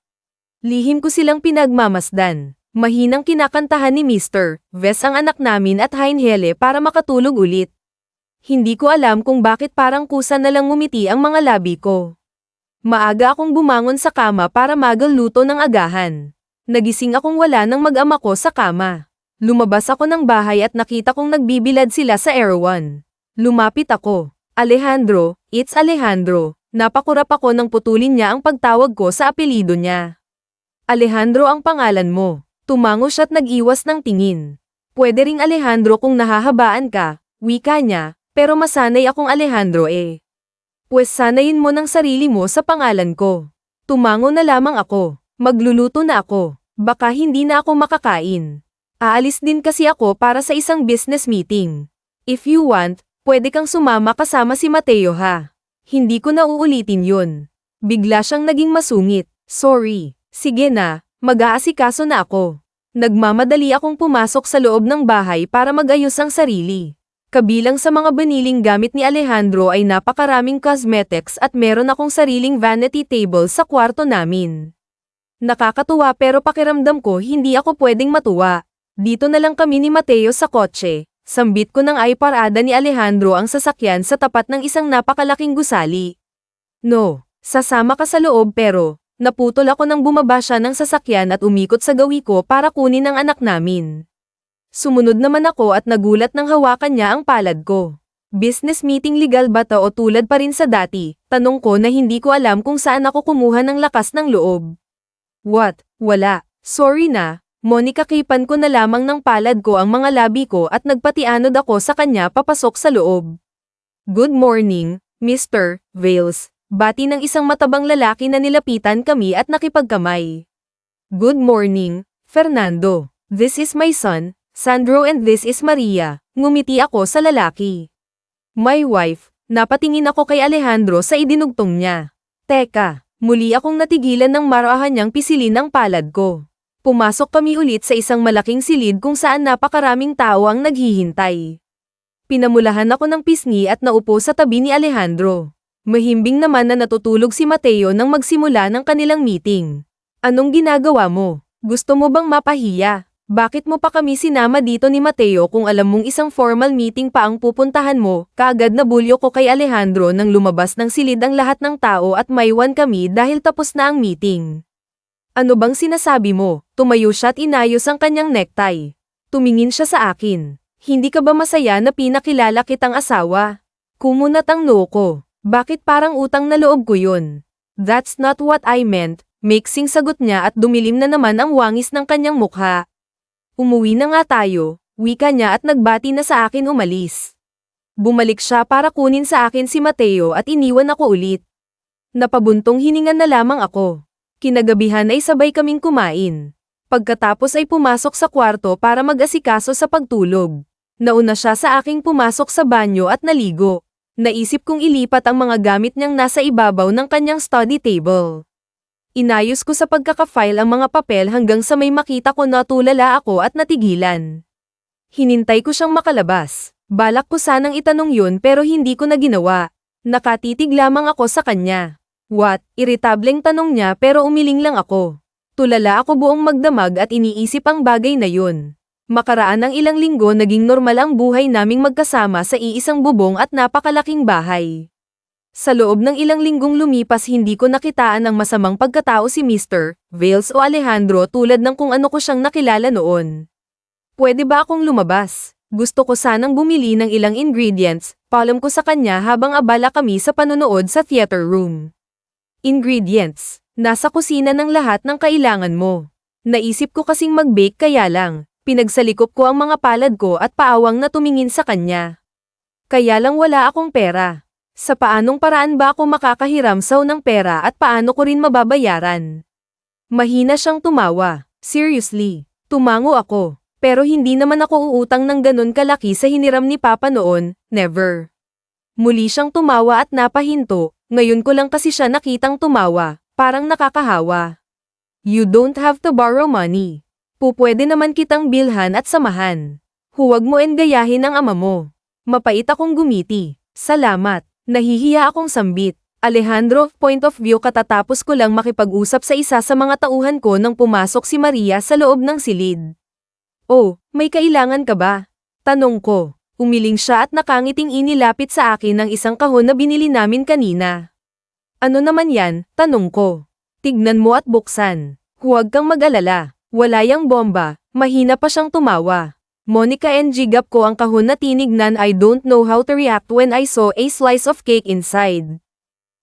Lihim ko silang pinagmamasdan. Mahinang kinakantahan ni Mr. Ves ang anak namin at hinihele para makatulog ulit. Hindi ko alam kung bakit parang kusa na lang ngumiti ang mga labi ko. Maaga akong bumangon sa kama para magluto ng agahan. Nagising akong wala ng mag-ama ko sa kama. Lumabas ako ng bahay at nakita kong nagbibilad sila sa Erwan. Lumapit ako. Alejandro, it's Alejandro. Napakurap ako nang putulin niya ang pagtawag ko sa apelido niya. Alejandro ang pangalan mo. Tumango siya't nag-iwas ng tingin. Pwede ring Alejandro kung nahahabaan ka, wika niya, pero masanay akong Alejandro eh. Pues sanayin mo ng sarili mo sa pangalan ko. Tumango na lamang ako. Magluluto na ako. Baka hindi na ako makakain. Aalis din kasi ako para sa isang business meeting. If you want, pwede kang sumama kasama si Mateo ha. Hindi ko na uulitin yun. Bigla siyang naging masungit. Sorry. Sige na, mag-aasikaso na ako. Nagmamadali akong pumasok sa loob ng bahay para mag-ayos ang sarili. Kabilang sa mga baniling gamit ni Alejandro ay napakaraming cosmetics at meron akong sariling vanity table sa kwarto namin. Nakakatuwa pero pakiramdam ko hindi ako pwedeng matuwa. Dito na lang kami ni Mateo sa kotse. Sambit ko ng iParada ni Alejandro ang sasakyan sa tapat ng isang napakalaking gusali. No, sasama ka sa loob pero, naputol ako nang bumaba siya ng sasakyan at umikot sa gawi ko para kunin ang anak namin. Sumunod naman ako at nagulat nang hawakan niya ang palad ko. Business meeting legal ba to o tulad pa rin sa dati? Tanong ko na hindi ko alam kung saan ako kumuha ng lakas ng loob. What? Wala. Sorry na. Monica, kipan ko na lamang ng palad ko ang mga labi ko at nagpatianod ako sa kanya papasok sa loob. Good morning, Mr. Vales. Bati ng isang matabang lalaki na nilapitan kami at nakipagkamay. Good morning, Fernando. This is my son, Sandro, and this is Maria. Ngumiti ako sa lalaki. My wife. Napatingin ako kay Alejandro sa idinugtong niya. Teka, muli akong natigilan ng marahan niyang pisilin ang palad ko. Pumasok kami ulit sa isang malaking silid kung saan napakaraming tao ang naghihintay. Pinamulahan ako ng pisngi at naupo sa tabi ni Alejandro. Mahimbing naman na natutulog si Mateo nang magsimula ng kanilang meeting. Anong ginagawa mo? Gusto mo bang mapahiya? Bakit mo pa kami sinama dito ni Mateo kung alam mong isang formal meeting pa ang pupuntahan mo? Kaagad na bulyo ko kay Alejandro nang lumabas ng silid ang lahat ng tao at maiwan kami dahil tapos na ang meeting. Ano bang sinasabi mo? Tumayo siya at inayos ang kanyang necktie. Tumingin siya sa akin. Hindi ka ba masaya na pinakilala kitang asawa? Kumunat ang noo ko. Bakit parang utang na loob ko yun? That's not what I meant. Mixing sagot niya at dumilim na naman ang wangis ng kanyang mukha. Umuwi na nga tayo, wika niya at nagbati na sa akin umalis. Bumalik siya para kunin sa akin si Mateo at iniwan ako ulit. Napabuntong hiningan na lamang ako. Kinagabihan ay sabay kaming kumain. Pagkatapos ay pumasok sa kwarto para mag-asikaso sa pagtulog. Nauna siya sa aking pumasok sa banyo at naligo. Naisip kong ilipat ang mga gamit niyang nasa ibabaw ng kanyang study table. Inayos ko sa pagkaka-file ang mga papel hanggang sa may makita ko na tulala ako at natigilan. Hinintay ko siyang makalabas. Balak ko sanang itanong yun pero hindi ko na ginawa. Nakatitig lamang ako sa kanya. What? Iritableng tanong niya pero umiling lang ako. Tulala ako buong magdamag at iniisip ang bagay na yun. Makaraan ng ilang linggo naging normal ang buhay naming magkasama sa iisang bubong at napakalaking bahay. Sa loob ng ilang linggong lumipas hindi ko nakitaan ang masamang pagkatao si Mr. Vales o Alejandro tulad ng kung ano ko siyang nakilala noon. Pwede ba akong lumabas? Gusto ko sanang bumili ng ilang ingredients, paalam ko sa kanya habang abala kami sa panonood sa theater room. Ingredients. Nasa kusina ng lahat ng kailangan mo. Naisip ko kasing mag-bake kaya lang. Pinagsalikop ko ang mga palad ko at paawang na tumingin sa kanya. Kaya lang wala akong pera. Sa paanong paraan ba ako makakahiramsaw ng pera at paano ko rin mababayaran? Mahina siyang tumawa. Seriously. Tumango ako. Pero hindi naman ako uutang ng ganun kalaki sa hiniram ni Papa noon, never. Muli siyang tumawa at napahinto, ngayon ko lang kasi siya nakitang tumawa, parang nakakahawa. You don't have to borrow money. Pupwede naman kitang bilhan at samahan. Huwag mo engayahin ang ama mo. Mapait akong gumiti. Salamat. Nahihiya akong sambit. Alejandro, point of view katatapos ko lang makipag-usap sa isa sa mga tauhan ko nang pumasok si Maria sa loob ng silid. Oh, may kailangan ka ba? Tanong ko. Umiling siya at nakangiting inilapit sa akin ng isang kahon na binili namin kanina. Ano naman yan? Tanong ko. Tignan mo at buksan. Huwag kang mag-alala. Wala yang bomba, mahina pa siyang tumawa. Monica and gigap ko ang kahon na tinignan. I don't know how to react when I saw a slice of cake inside.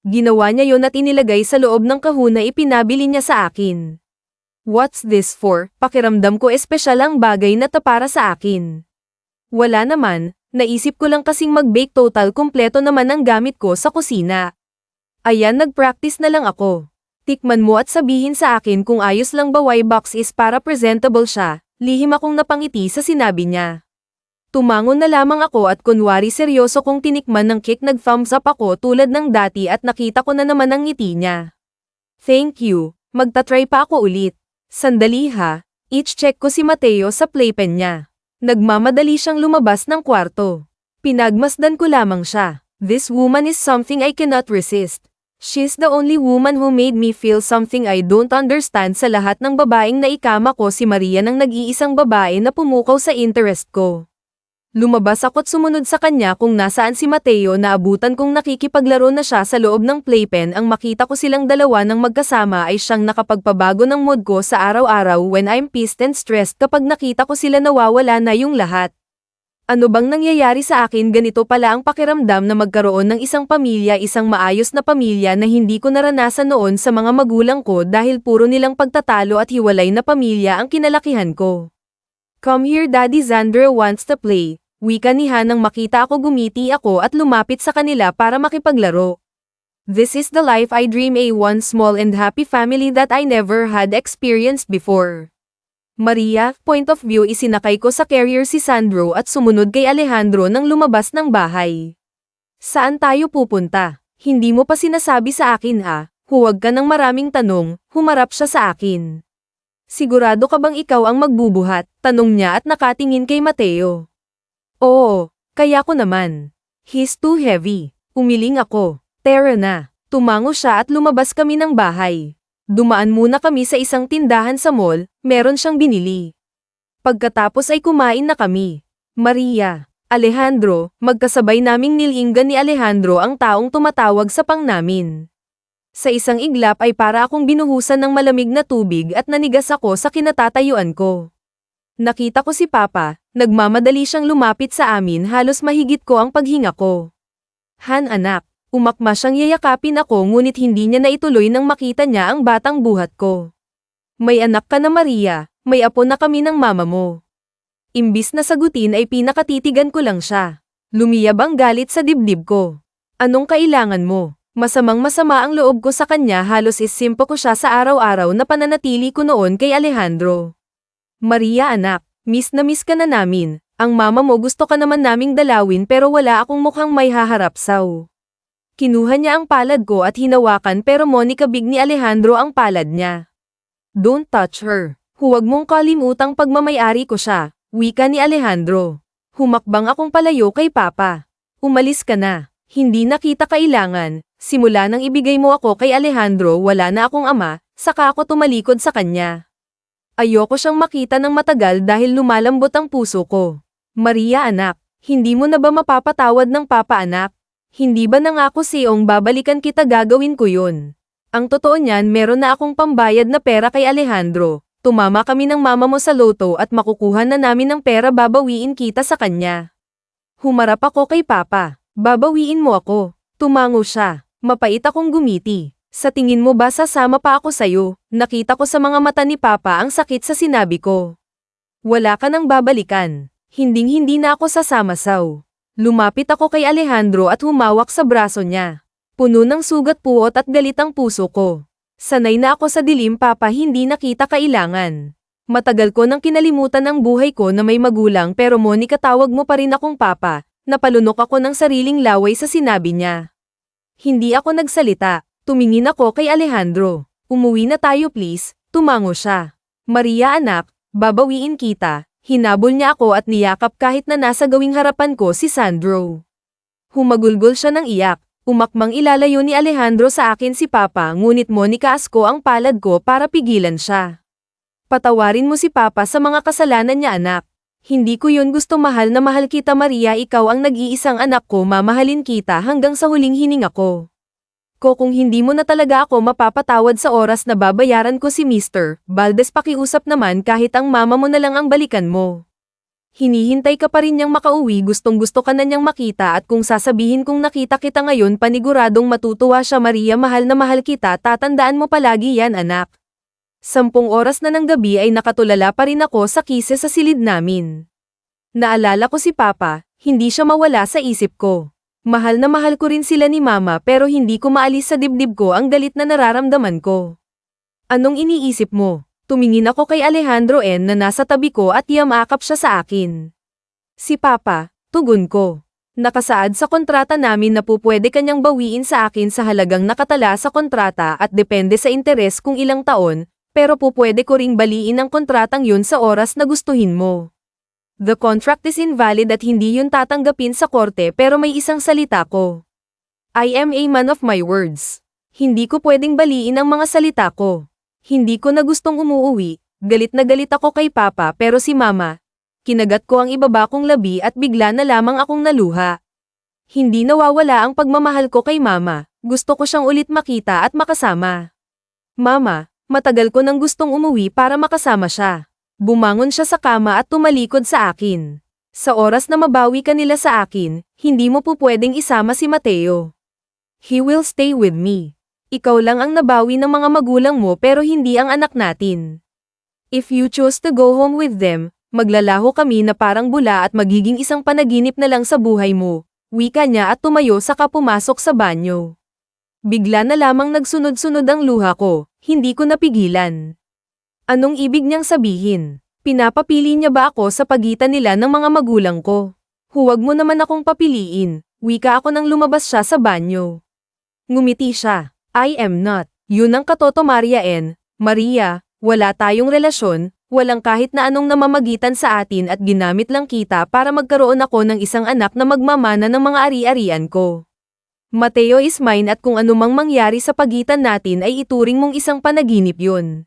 Ginawa niya yon at inilagay sa loob ng kahon na ipinabili niya sa akin. What's this for? Pakiramdam ko espesyal ang bagay na para sa akin. Wala naman, naisip ko lang kasing mag-bake total kumpleto naman ang gamit ko sa kusina. Ayan nag-practice na lang ako. Tikman mo at sabihin sa akin kung ayos lang ba box is para presentable siya, lihim akong napangiti sa sinabi niya. Tumangon na lamang ako at kunwari seryoso kong tinikman ng cake nag-thumbs up ako tulad ng dati at nakita ko na naman ang ngiti niya. Thank you, magta-try pa ako ulit. Sandali ha, check ko si Mateo sa playpen niya. Nagmamadali siyang lumabas ng kwarto. Pinagmasdan ko lamang siya. This woman is something I cannot resist. She's the only woman who made me feel something I don't understand sa lahat ng babaeng naikama ko. Si Maria ng nag-iisang babae na pumukaw sa interest ko. Lumabas ako't sumunod sa kanya kung nasaan si Mateo. Naabutan kong nakikipaglaro na siya sa loob ng playpen. Ang makita ko silang dalawa ng magkasama ay siyang nakapagpabago ng mood ko sa araw-araw. When I'm pissed and stressed kapag nakita ko sila nawawala na yung lahat. Ano bang nangyayari sa akin? Ganito pala ang pakiramdam na magkaroon ng isang pamilya, isang maayos na pamilya na hindi ko naranasan noon sa mga magulang ko dahil puro nilang pagtatalo at hiwalay na pamilya ang kinalakihan ko. Come here Daddy, Xander wants to play. Wika ni Han nang makita ako. Gumiti ako at lumapit sa kanila para makipaglaro. This is the life I dream, a one small and happy family that I never had experienced before. Maria, point of view isinakay ko sa carrier si Sandro at sumunod kay Alejandro nang lumabas ng bahay. Saan tayo pupunta? Hindi mo pa sinasabi sa akin ha, huwag ka ng maraming tanong, humarap siya sa akin. Sigurado ka bang ikaw ang magbubuhat? Tanong niya at nakatingin kay Mateo. Oo, kaya ko naman. He's too heavy. Umiling ako. Tara na. Tumango siya at lumabas kami ng bahay. Dumaan muna kami sa isang tindahan sa mall, meron siyang binili. Pagkatapos ay kumain na kami. Maria, Alejandro, magkasabay naming nilinggan ni Alejandro ang taong tumatawag sa pang namin. Sa isang iglap ay para akong binuhusan ng malamig na tubig at nanigas ako sa kinatatayuan ko. Nakita ko si Papa, nagmamadali siyang lumapit sa amin, halos mahigit ko ang paghinga ko. Han anak. Umakma siyang yayakapin ako ngunit hindi niya naituloy nang makita niya ang batang buhat ko. May anak ka na Maria, may apo na kami ng mama mo. Imbis na sagutin ay pinakatitigan ko lang siya. Lumiyab ang galit sa dibdib ko. Anong kailangan mo? Masamang-masama ang loob ko sa kanya, halos isimpo ko siya sa araw-araw na pananatili ko noon kay Alejandro. Maria anak, miss na miss ka na namin. Ang mama mo gusto ka naman naming dalawin pero wala akong mukhang may haharap saw. Kinuha niya ang palad ko at hinawakan pero Monica big ni Alejandro ang palad niya. Don't touch her. Huwag mong kalimutang pagmamayari ko siya, wika ni Alejandro. Humakbang akong palayo kay Papa. Umalis ka na. Hindi na kita kailangan. Simula nang ibigay mo ako kay Alejandro wala na akong ama, saka ako tumalikod sa kanya. Ayoko siyang makita ng matagal dahil lumalambot ang puso ko. Maria anak, hindi mo na ba mapapatawad ng papa anak? Hindi ba nangako siyong babalikan kita gagawin ko yun? Ang totoo niyan meron na akong pambayad na pera kay Alejandro. Tumama kami ng mama mo sa loto at makukuha na namin ng pera babawiin kita sa kanya. Humarap ako kay papa. Babawiin mo ako. Tumango siya. Mapait akong gumiti. Sa tingin mo ba sasama pa ako sa'yo? Nakita ko sa mga mata ni papa ang sakit sa sinabi ko. Wala ka nang babalikan. Hinding-hindi na ako sasama saw. Lumapit ako kay Alejandro at humawak sa braso niya. Puno ng sugat puot at galit ang puso ko. Sanay na ako sa dilim papa hindi nakita kailangan. Matagal ko nang kinalimutan ang buhay ko na may magulang pero Monica tawag mo pa rin akong papa. Napalunok ako ng sariling laway sa sinabi niya. Hindi ako nagsalita. Tumingin ako kay Alejandro. Umuwi na tayo please. Tumango siya. Maria anak, babawiin kita. Hinabol niya ako at niyakap kahit na nasa gawing harapan ko si Sandro. Humagulgol siya ng iyak. Umakmang ilalayo ni Alejandro sa akin si Papa ngunit Monica asko ang palad ko para pigilan siya. Patawarin mo si Papa sa mga kasalanan niya anak. Hindi ko yun gusto mahal na mahal kita Maria ikaw ang nag-iisang anak ko mamahalin kita hanggang sa huling hininga ko. Kung hindi mo na talaga ako mapapatawad sa oras na babayaran ko si Mr. Valdez pakiusap naman kahit ang mama mo na lang ang balikan mo. Hinihintay ka pa rin niyang makauwi gustong-gusto ka na niyang makita at kung sasabihin kong nakita kita ngayon paniguradong matutuwa siya Maria mahal na mahal kita tatandaan mo palagi yan anak. 10 oras na ng gabi ay nakatulala pa rin ako sa kise sa silid namin. Naalala ko si Papa, hindi siya mawala sa isip ko. Mahal na mahal ko rin sila ni Mama pero hindi ko maalis sa dibdib ko ang galit na nararamdaman ko. Anong iniisip mo? Tumingin ako kay Alejandro na nasa tabi ko at yamakap siya sa akin. Si Papa, tugon ko. Nakasaad sa kontrata namin na pupwede kanyang bawiin sa akin sa halagang nakatala sa kontrata at depende sa interes kung ilang taon, pero pupwede ko ring baliin ang kontratang yun sa oras na gustuhin mo. The contract is invalid at hindi yun tatanggapin sa korte pero may isang salita ko. I am a man of my words. Hindi ko pwedeng baliin ang mga salita ko. Hindi ko na gustong umuuwi, galit na galit ako kay Papa pero si Mama. Kinagat ko ang ibaba kong labi at bigla na lamang akong naluha. Hindi nawawala ang pagmamahal ko kay Mama, gusto ko siyang ulit makita at makasama. Mama, matagal ko nang gustong umuwi para makasama siya. Bumangon siya sa kama at tumalikod sa akin. Sa oras na mabawi ka nila sa akin, hindi mo po pwedeng isama si Mateo. He will stay with me. Ikaw lang ang nabawi ng mga magulang mo pero hindi ang anak natin. If you choose to go home with them, maglalaho kami na parang bula at magiging isang panaginip na lang sa buhay mo. Wika niya at tumayo saka pumasok sa banyo. Bigla na lamang nagsunod-sunod ang luha ko, hindi ko napigilan. Anong ibig niyang sabihin? Pinapapili niya ba ako sa pagitan nila ng mga magulang ko? Huwag mo naman akong papiliin, wika ako nang lumabas siya sa banyo. Ngumiti siya. I am not. Yun ang katoto Maria Maria, wala tayong relasyon, walang kahit na anong namamagitan sa atin at ginamit lang kita para magkaroon ako ng isang anak na magmamana ng mga ari-arian ko. Mateo is mine at kung anumang mangyari sa pagitan natin ay ituring mong isang panaginip yun.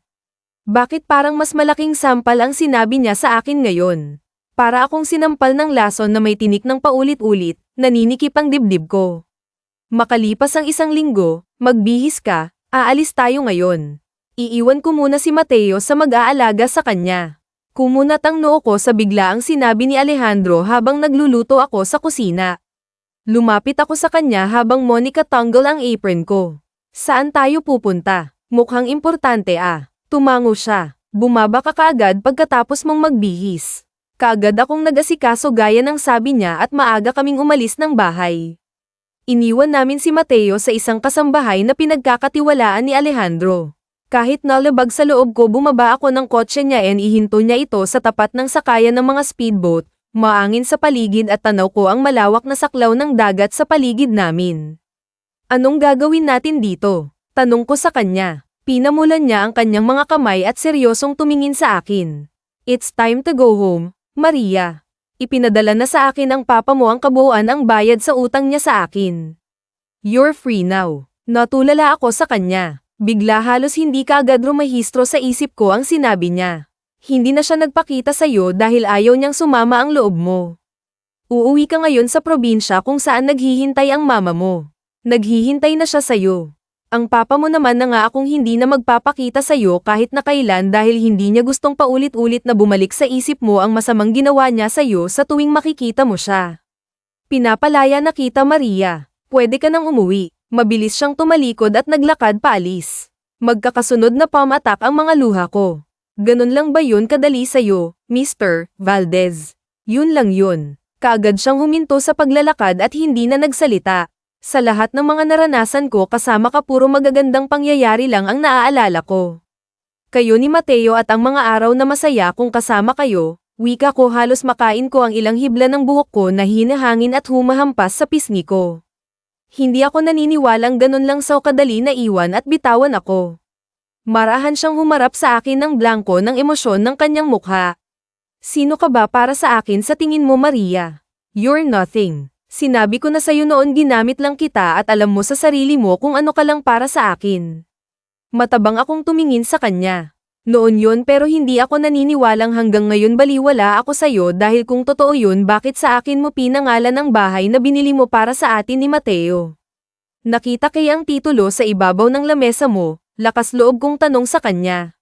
Bakit parang mas malaking sampal ang sinabi niya sa akin ngayon? Para akong sinampal ng lason na may tinik ng paulit-ulit, naninikip ang dibdib ko. Makalipas ang 1 linggo, magbihis ka, aalis tayo ngayon. Iiwan ko muna si Mateo sa mag-aalaga sa kanya. Kumunat ang noo ko sa biglaang sinabi ni Alejandro habang nagluluto ako sa kusina. Lumapit ako sa kanya habang Monica tanggal ang apron ko. Saan tayo pupunta? Mukhang importante Tumango siya. Bumaba ka kaagad pagkatapos mong magbihis. Kaagad akong nag-asikaso gaya ng sabi niya at maaga kaming umalis ng bahay. Iniwan namin si Mateo sa isang kasambahay na pinagkakatiwalaan ni Alejandro. Kahit nalabag sa loob ko bumaba ako ng kotse niya ihinto niya ito sa tapat ng sakayan ng mga speedboat, maangin sa paligid at tanaw ko ang malawak na saklaw ng dagat sa paligid namin. Anong gagawin natin dito? Tanong ko sa kanya. Pinamulan niya ang kanyang mga kamay at seryosong tumingin sa akin. It's time to go home, Maria. Ipinadala na sa akin ang papa mo ang kabuuan ang bayad sa utang niya sa akin. You're free now. Natulala ako sa kanya. Bigla halos hindi kaagad rumahistro sa isip ko ang sinabi niya. Hindi na siya nagpakita sa'yo dahil ayaw niyang sumama ang loob mo. Uuwi ka ngayon sa probinsya kung saan naghihintay ang mama mo. Naghihintay na siya sa'yo. Ang papa mo naman na nga akong hindi na magpapakita sa'yo kahit na kailan dahil hindi niya gustong paulit-ulit na bumalik sa isip mo ang masamang ginawa niya sa'yo sa tuwing makikita mo siya. Pinapalaya na kita, Maria. Pwede ka nang umuwi. Mabilis siyang tumalikod at naglakad paalis. Magkakasunod na pamatak ang mga luha ko. Ganun lang ba yun kadali sa'yo, Mr. Valdez? Yun lang yun. Kaagad siyang huminto sa paglalakad at hindi na nagsalita. Sa lahat ng mga naranasan ko kasama ka puro magagandang pangyayari lang ang naaalala ko. Kayo ni Mateo at ang mga araw na masaya kung kasama kayo, wika ko halos makain ko ang ilang hibla ng buhok ko na hinahangin at humahampas sa pisngi ko. Hindi ako naniniwalang ganun lang sa kadali na iwan at bitawan ako. Marahan siyang humarap sa akin ng blanko ng emosyon ng kanyang mukha. Sino ka ba para sa akin sa tingin mo, Maria? You're nothing. Sinabi ko na sa'yo noon ginamit lang kita at alam mo sa sarili mo kung ano ka lang para sa akin. Matabang akong tumingin sa kanya. Noon yun pero hindi ako naniniwalang hanggang ngayon baliwala ako sa'yo dahil kung totoo yun bakit sa akin mo pinangalan ang bahay na binili mo para sa atin ni Mateo? Nakita kaya ang titulo sa ibabaw ng lamesa mo, lakas loob kong tanong sa kanya.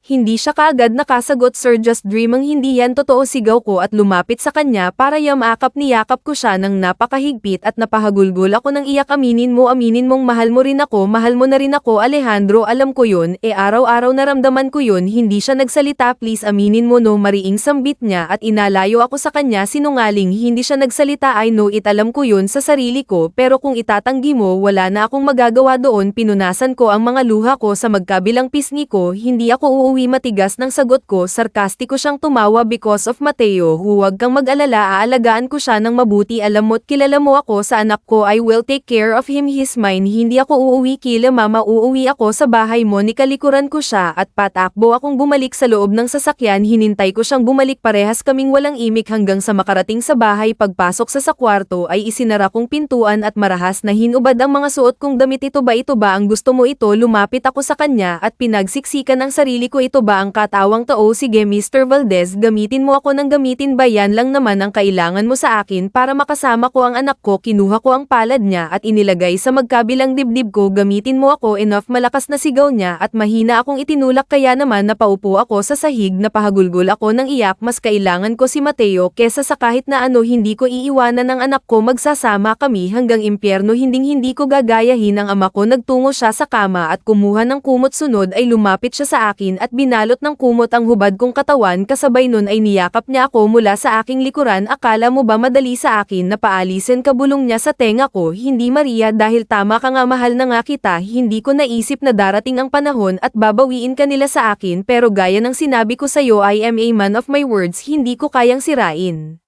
Hindi siya kaagad nakasagot, Sir, just dreaming, hindi yan totoo, sigaw ko at lumapit sa kanya para niyakap ko siya ng napakahigpit at napahagulgol ako ng iyak. Aminin mong mahal mo rin ako, mahal mo na rin ako, Alejandro, alam ko yun, araw-araw naramdaman ko yun. Hindi siya nagsalita, please aminin mo, no, mariing sambit niya at inalayo ako sa kanya. Sinungaling, hindi siya nagsalita, I know it, alam ko yun sa sarili ko, pero kung itatanggi mo wala na akong magagawa doon. Pinunasan ko ang mga luha ko sa magkabilang pisngi ko, hindi ako uuwi. Matigas ng sagot ko, sarkastiko siyang tumawa. Because of Mateo, huwag kang mag-alala, aalagaan ko siya ng mabuti, alam mo't kilala mo ako sa anak ko, I will take care of him, he's mine. Hindi ako uuwi kila mama, uuwi ako sa bahay mo. Nikalikuran ko siya at patakbo akong bumalik sa loob ng sasakyan. Hinintay ko siyang bumalik, parehas kaming walang imik hanggang sa makarating sa bahay. Pagpasok sa kwarto ay isinara kong pintuan at marahas na hinubad ang mga suot kong damit. Ito ba ang gusto mo? Ito, lumapit ako sa kanya at pinagsiksikan ang sarili ko. Ito ba ang katawang tao? Sige, Mr. Valdez, gamitin mo ako ng gamitin ba? Yan lang naman ang kailangan mo sa akin para makasama ko ang anak ko. Kinuha ko ang palad niya at inilagay sa magkabilang dibdib ko. Gamitin mo ako, enough. Malakas na sigaw niya at mahina akong itinulak, kaya naman napaupo ako sa sahig. Napahagulgol ako ng iyak. Mas kailangan ko si Mateo kesa sa kahit na ano. Hindi ko iiwanan ng anak ko, magsasama kami hanggang impyerno. Hindi ko gagayahin ang ama ko. Nagtungo siya sa kama at kumuha ng kumot. Sunod ay lumapit siya sa akin at binalot ng kumot ang hubad kong katawan. Kasabay nun ay niyakap niya ako mula sa aking likuran. Akala mo ba madali sa akin na paalisin? Kabulong niya sa tenga ko. Hindi, Maria, dahil tama ka nga, mahal na nga kita. Hindi ko naisip na darating ang panahon at babawiin ka nila sa akin, pero gaya ng sinabi ko sa'yo, I am a man of my words. Hindi ko kayang sirain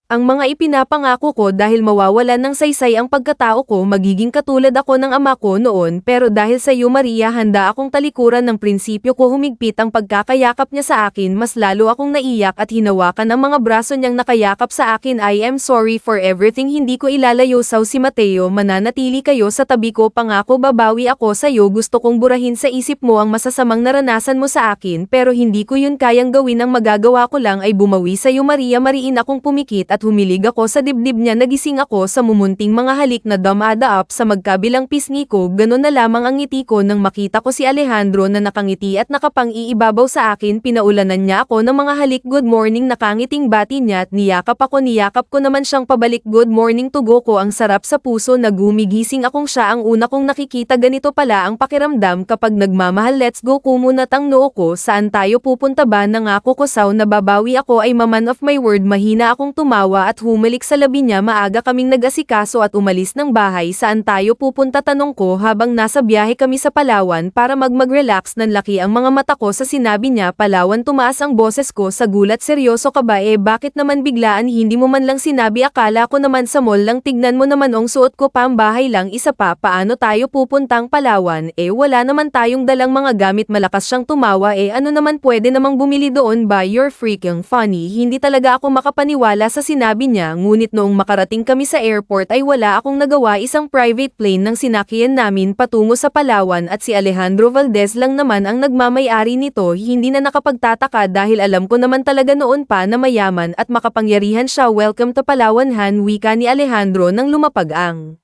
ang mga ipinapangako ko dahil mawawalan ng saysay ang pagkatao ko. Magiging katulad ako ng ama ko noon, pero dahil sa iyo, Maria, handa akong talikuran ng prinsipyo ko. Humigpit ang pagkakayakap niya sa akin, mas lalo akong naiyak at hinawakan ang mga braso niyang nakayakap sa akin. I am sorry for everything, hindi ko ilalayo saw si Mateo. Mananatili kayo sa tabi ko, pangako babawi ako sa iyo. Gusto kong burahin sa isip mo ang masasamang naranasan mo sa akin, pero hindi ko yun kayang gawin. Ang magagawa ko lang ay bumawi sa iyo, Maria. Mariin akong pumikit at humilig ako sa dibdib niya. Nagising ako sa mumunting mga halik na dumadaap sa magkabilang pisngi ko. Ganon na lamang ang ngiti ko nang makita ko si Alejandro na nakangiti at nakapang-iibabaw sa akin. Pinaulanan niya ako ng mga halik. Good morning, nakangiting bati niya at niyakap ako. Niyakap ko naman siyang pabalik. Good morning, tugo ko. Ang sarap sa puso na gumigising akong siya ang una kong nakikita. Ganito pala ang pakiramdam kapag nagmamahal. Let's go, kumunat ang noo ko. Saan tayo pupunta ba? Nangako ko saw na babawi ako. Ay man of my word. Mahina akong tumawa at humalik sa labi niya. Maaga kaming nag-asikaso at umalis ng bahay. Saan tayo pupunta? Tanong ko habang nasa biyahe kami sa Palawan para mag-relax. Nanlaki ang mga mata ko sa sinabi niya Palawan. Tumaas ang boses ko sa gulat. Seryoso ka ba? Bakit naman biglaan? Hindi mo man lang sinabi. Akala ko naman sa mall lang. Tignan mo naman ang suot ko, pambahay lang. Isa pa, paano tayo pupuntang Palawan? Wala naman tayong dalang mga gamit. Malakas siyang tumawa. Ano naman, pwede namang bumili doon ba? You're freaking funny. Hindi talaga ako makapaniwala sa sinabi niya ngunit noong makarating kami sa airport ay wala akong nagawa isang private plane ng sinakyan namin patungo sa Palawan at si Alejandro Valdez lang naman ang nagmamay-ari nito hindi na nakapagtataka dahil alam ko naman talaga noon pa na mayaman at makapangyarihan siya. Welcome to Palawan Han, wika ni Alejandro nang lumapag ang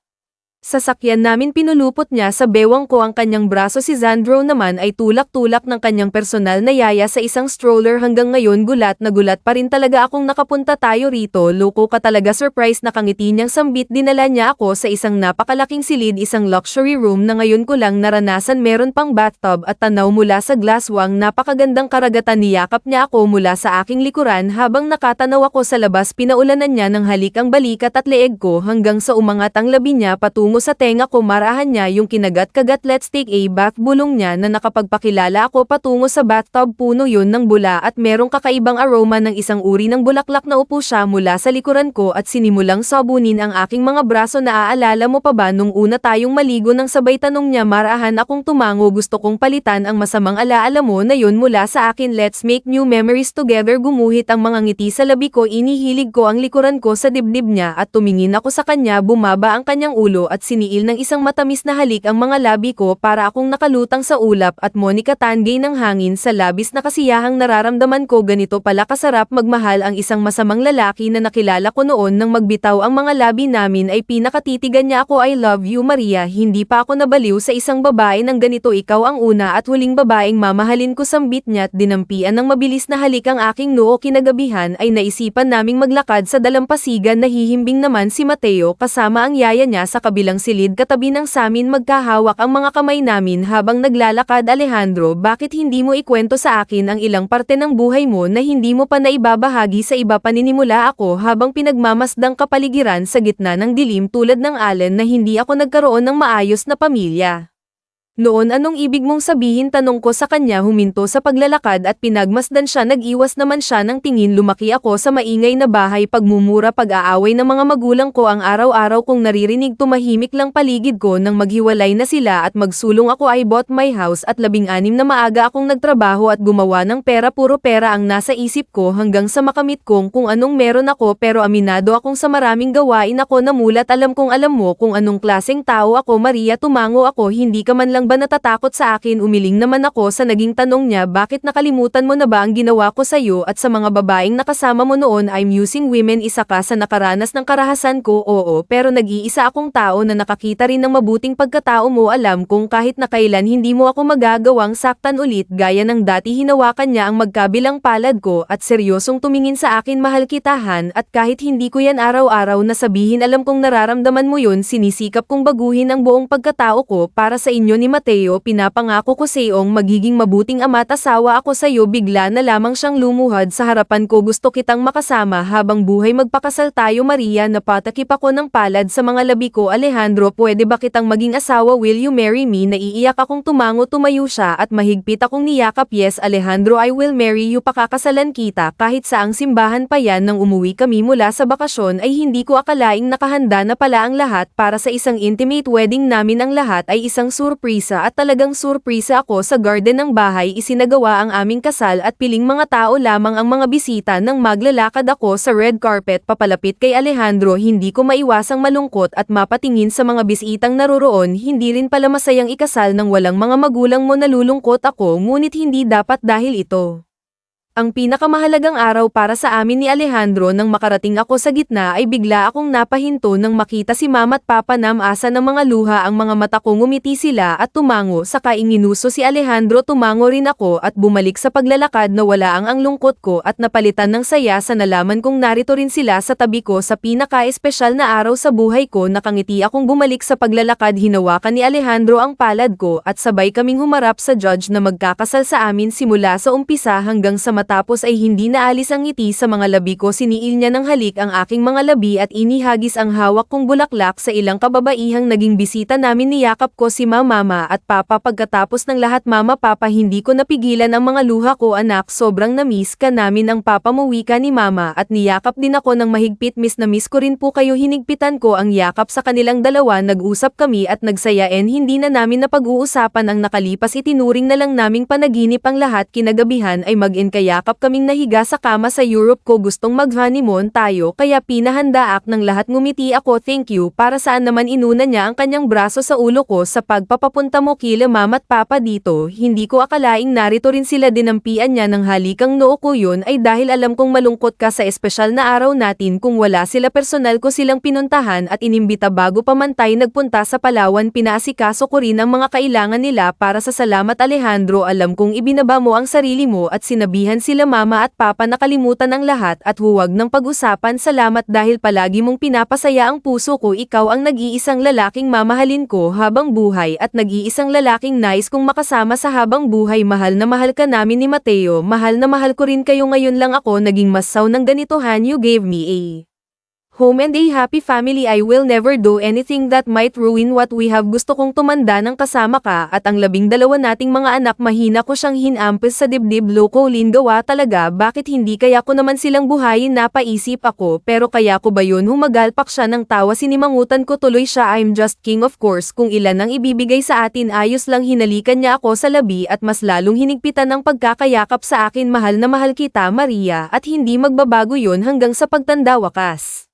sasakyan namin. Pinulupot niya sa bewang ko ang kanyang braso. Si Zandro naman ay tulak-tulak ng kanyang personal na yaya sa isang stroller. Hanggang ngayon gulat na gulat pa rin talaga akong nakapunta tayo rito. Loko ka talaga. Surprise na kangiti niyang sambit. Dinala niya ako sa isang napakalaking silid, isang luxury room na ngayon ko lang naranasan. Meron pang bathtub at tanaw mula sa glasswang. Napakagandang karagatan. Niyakap niya ako mula sa aking likuran habang nakatanaw ako sa labas. Pinaulanan niya ng halik ang balikat at leeg ko hanggang sa umangat ang labi niya patungo sa tenga ko. Marahan niya yung kinagat-kagat. Let's take a bath, bulong niya na nakapagpakilala ako patungo sa bathtub. Puno yun ng bula at merong kakaibang aroma ng isang uri ng bulaklak. Naupo siya mula sa likuran ko at sinimulang sabunin ang aking mga braso. Naaalala mo pa ba nung una tayong maligo ng sabay, tanong niya. Marahan akong tumango. Gusto kong palitan ang masamang alaala mo na yun mula sa akin. Let's make new memories together. Gumuhit ang mga ngiti sa labi ko. Inihilig ko ang likuran ko sa dibdib niya at tumingin ako sa kanya. Bumaba ang kanyang ulo at siniil ng isang matamis na halik ang mga labi ko para akong nakalutang sa ulap at Monica Tangay ng hangin sa labis na kasiyahang nararamdaman ko. Ganito pala kasarap magmahal ang isang masamang lalaki na nakilala ko noon. Nang magbitaw ang mga labi namin ay pinakatitigan niya ako. I love you Maria. Hindi pa ako nabaliw sa isang babae ng ganito. Ikaw ang una at huling babaeng mamahalin ko, sambit niya at dinampian ng mabilis na halik ang aking noo. Kinagabihan ay naisipan naming maglakad sa dalampasigan. Nahihimbing naman si Mateo kasama ang yaya niya sa kabilang silid katabi ng samin. Magkahawak ang mga kamay namin habang naglalakad. Alejandro, bakit hindi mo ikwento sa akin ang ilang parte ng buhay mo na hindi mo pa naibabahagi sa iba? Paninimula ako habang pinagmamasdang kapaligiran sa gitna ng dilim. Tulad ng allen na hindi ako nagkaroon ng maayos na pamilya noon. Anong ibig mong sabihin? Tanong ko sa kanya. Huminto sa paglalakad at pinagmasdan siya. Nag-iwas naman siya ng tingin. Lumaki ako sa maingay na bahay. Pagmumura, pag-aaway ng mga magulang ko ang araw-araw kong naririnig. Tumahimik lang paligid ko nang maghiwalay na sila at magsulong ako. I bought my house at 16 na maaga akong nagtrabaho at gumawa ng pera. Puro pera ang nasa isip ko hanggang sa makamit kong kung anong meron ako. Pero aminado akong sa maraming gawain ako namulat. Alam kong alam mo kung anong klaseng tao ako. Maria, tumango ako. Hindi ka man lang ba natatakot sa akin? Umiling naman ako sa naging tanong niya. Bakit nakalimutan mo na ba ang ginawa ko sa iyo at sa mga babaeng nakasama mo noon? I'm using women. Isa ka sa nakaranas ng karahasan ko. Oo, pero nag-iisa akong tao na nakakita rin ng mabuting pagkatao mo. Alam kong kahit na kailan hindi mo ako magagawang saktan ulit gaya ng dati. Hinawakan niya ang magkabilang palad ko at seryosong tumingin sa akin. Mahal kita Han, at kahit hindi ko yan araw-araw na sabihin, alam kong nararamdaman mo yun. Sinisikap kong baguhin ang buong pagkatao ko para sa inyo ni Mateo. Pinapangako ko sa iyong magiging mabuting ama at asawa ako sa iyo. Bigla na lamang siyang lumuhad sa harapan ko. Gusto kitang makasama habang buhay. Magpakasal tayo Maria. Napatakip ako ng palad sa mga labi ko. Alejandro, pwede ba kitang maging asawa? Will you marry me? Naiiyak akong tumango. Tumayo siya at mahigpit akong niyakap. Yes Alejandro, I will marry you. Pakakasalan kita. Kahit saang simbahan pa yan. Nang umuwi kami mula sa bakasyon ay hindi ko akalaing nakahanda na pala ang lahat para sa isang intimate wedding namin. Ang lahat ay isang surpresa at talagang surpresa ako. Sa garden ng bahay isinagawa ang aming kasal at piling mga tao lamang ang mga bisita. Nang maglalakad ako sa red carpet papalapit kay Alejandro, hindi ko maiwasang malungkot at mapatingin sa mga bisitang naroroon. Hindi rin pala masayang ikasal ng walang mga magulang mo. Nalulungkot ako, ngunit hindi dapat dahil ito ang pinakamahalagang araw para sa amin ni Alejandro. Nang makarating ako sa gitna ay bigla akong napahinto nang makita si Mama at Papa. Namasa ng mga luha ang mga mata ko. Ngumiti sila at tumango. Saka inginuso si Alejandro. Tumango rin ako at bumalik sa paglalakad na wala ang lungkot ko at napalitan ng saya sa nalaman kong narito rin sila sa tabi ko sa pinaka-espesyal na araw sa buhay ko. Nakangiti akong bumalik sa paglalakad. Hinawakan ni Alejandro ang palad ko at sabay kaming humarap sa judge na magkakasal sa amin. Simula sa umpisa hanggang sa matapos ay hindi naalis ang ngiti sa mga labi ko. Siniil niya ng halik ang aking mga labi at inihagis ang hawak kong bulaklak sa ilang kababaihang naging bisita namin. Niyakap ko si Mama at Papa. Pagkatapos ng lahat, Mama, Papa, hindi ko napigilan ang mga luha ko. Anak, sobrang na-miss ka namin ang Papa mo, wika ni Mama at niyakap din ako ng mahigpit. Miss na miss ko rin po kayo. Hinigpitan ko ang yakap sa kanilang dalawa. Nag-usap kami at nagsaya and hindi na namin napag-uusapan ang nakalipas. Itinuring na lang naming panaginip ang lahat. Kinagabihan ay mag-enkaya magkayakap kaming nahiga sa kama sa Europe ko gustong mag-honeymoon tayo kaya pinahandaak ng lahat ngumiti ako thank you para saan naman inuna niya ang kanyang braso sa ulo ko sa pagpapapunta mo kila mama't papa dito hindi ko akalaing narito rin sila dinampian niya ng halikang noo ko yun ay dahil alam kong malungkot ka sa espesyal na araw natin kung wala sila personal ko silang pinuntahan at inimbita bago pa man tayo nagpunta sa Palawan pinaasikaso ko rin ang mga kailangan nila para sa salamat Alejandro alam kong ibinaba mo ang sarili mo at sinabihan sila mama at papa na kalimutan ang lahat at huwag ng pag-usapan salamat dahil palagi mong pinapasaya ang puso ko ikaw ang nag-iisang lalaking mamahalin ko habang buhay at nag-iisang lalaking nais kong makasama sa habang buhay mahal na mahal ka namin ni Mateo mahal na mahal ko rin kayo ngayon lang ako naging masaw ng ganitohan you gave me a home and a happy family I will never do anything that might ruin what we have gusto kong tumanda ng kasama ka at ang 12 nating mga anak mahina ko siyang hinampes sa dibdib loko gawa talaga bakit hindi kaya ko naman silang buhayin napaisip ako pero kaya ko ba yun humagalpak siya ng tawa sinimangutan ko tuloy siya I'm just king of course kung ilan ang ibibigay sa atin ayos lang hinalikan niya ako sa labi at mas lalong hinigpitan ng pagkakayakap sa akin mahal na mahal kita Maria at hindi magbabago yun hanggang sa pagtanda wakas.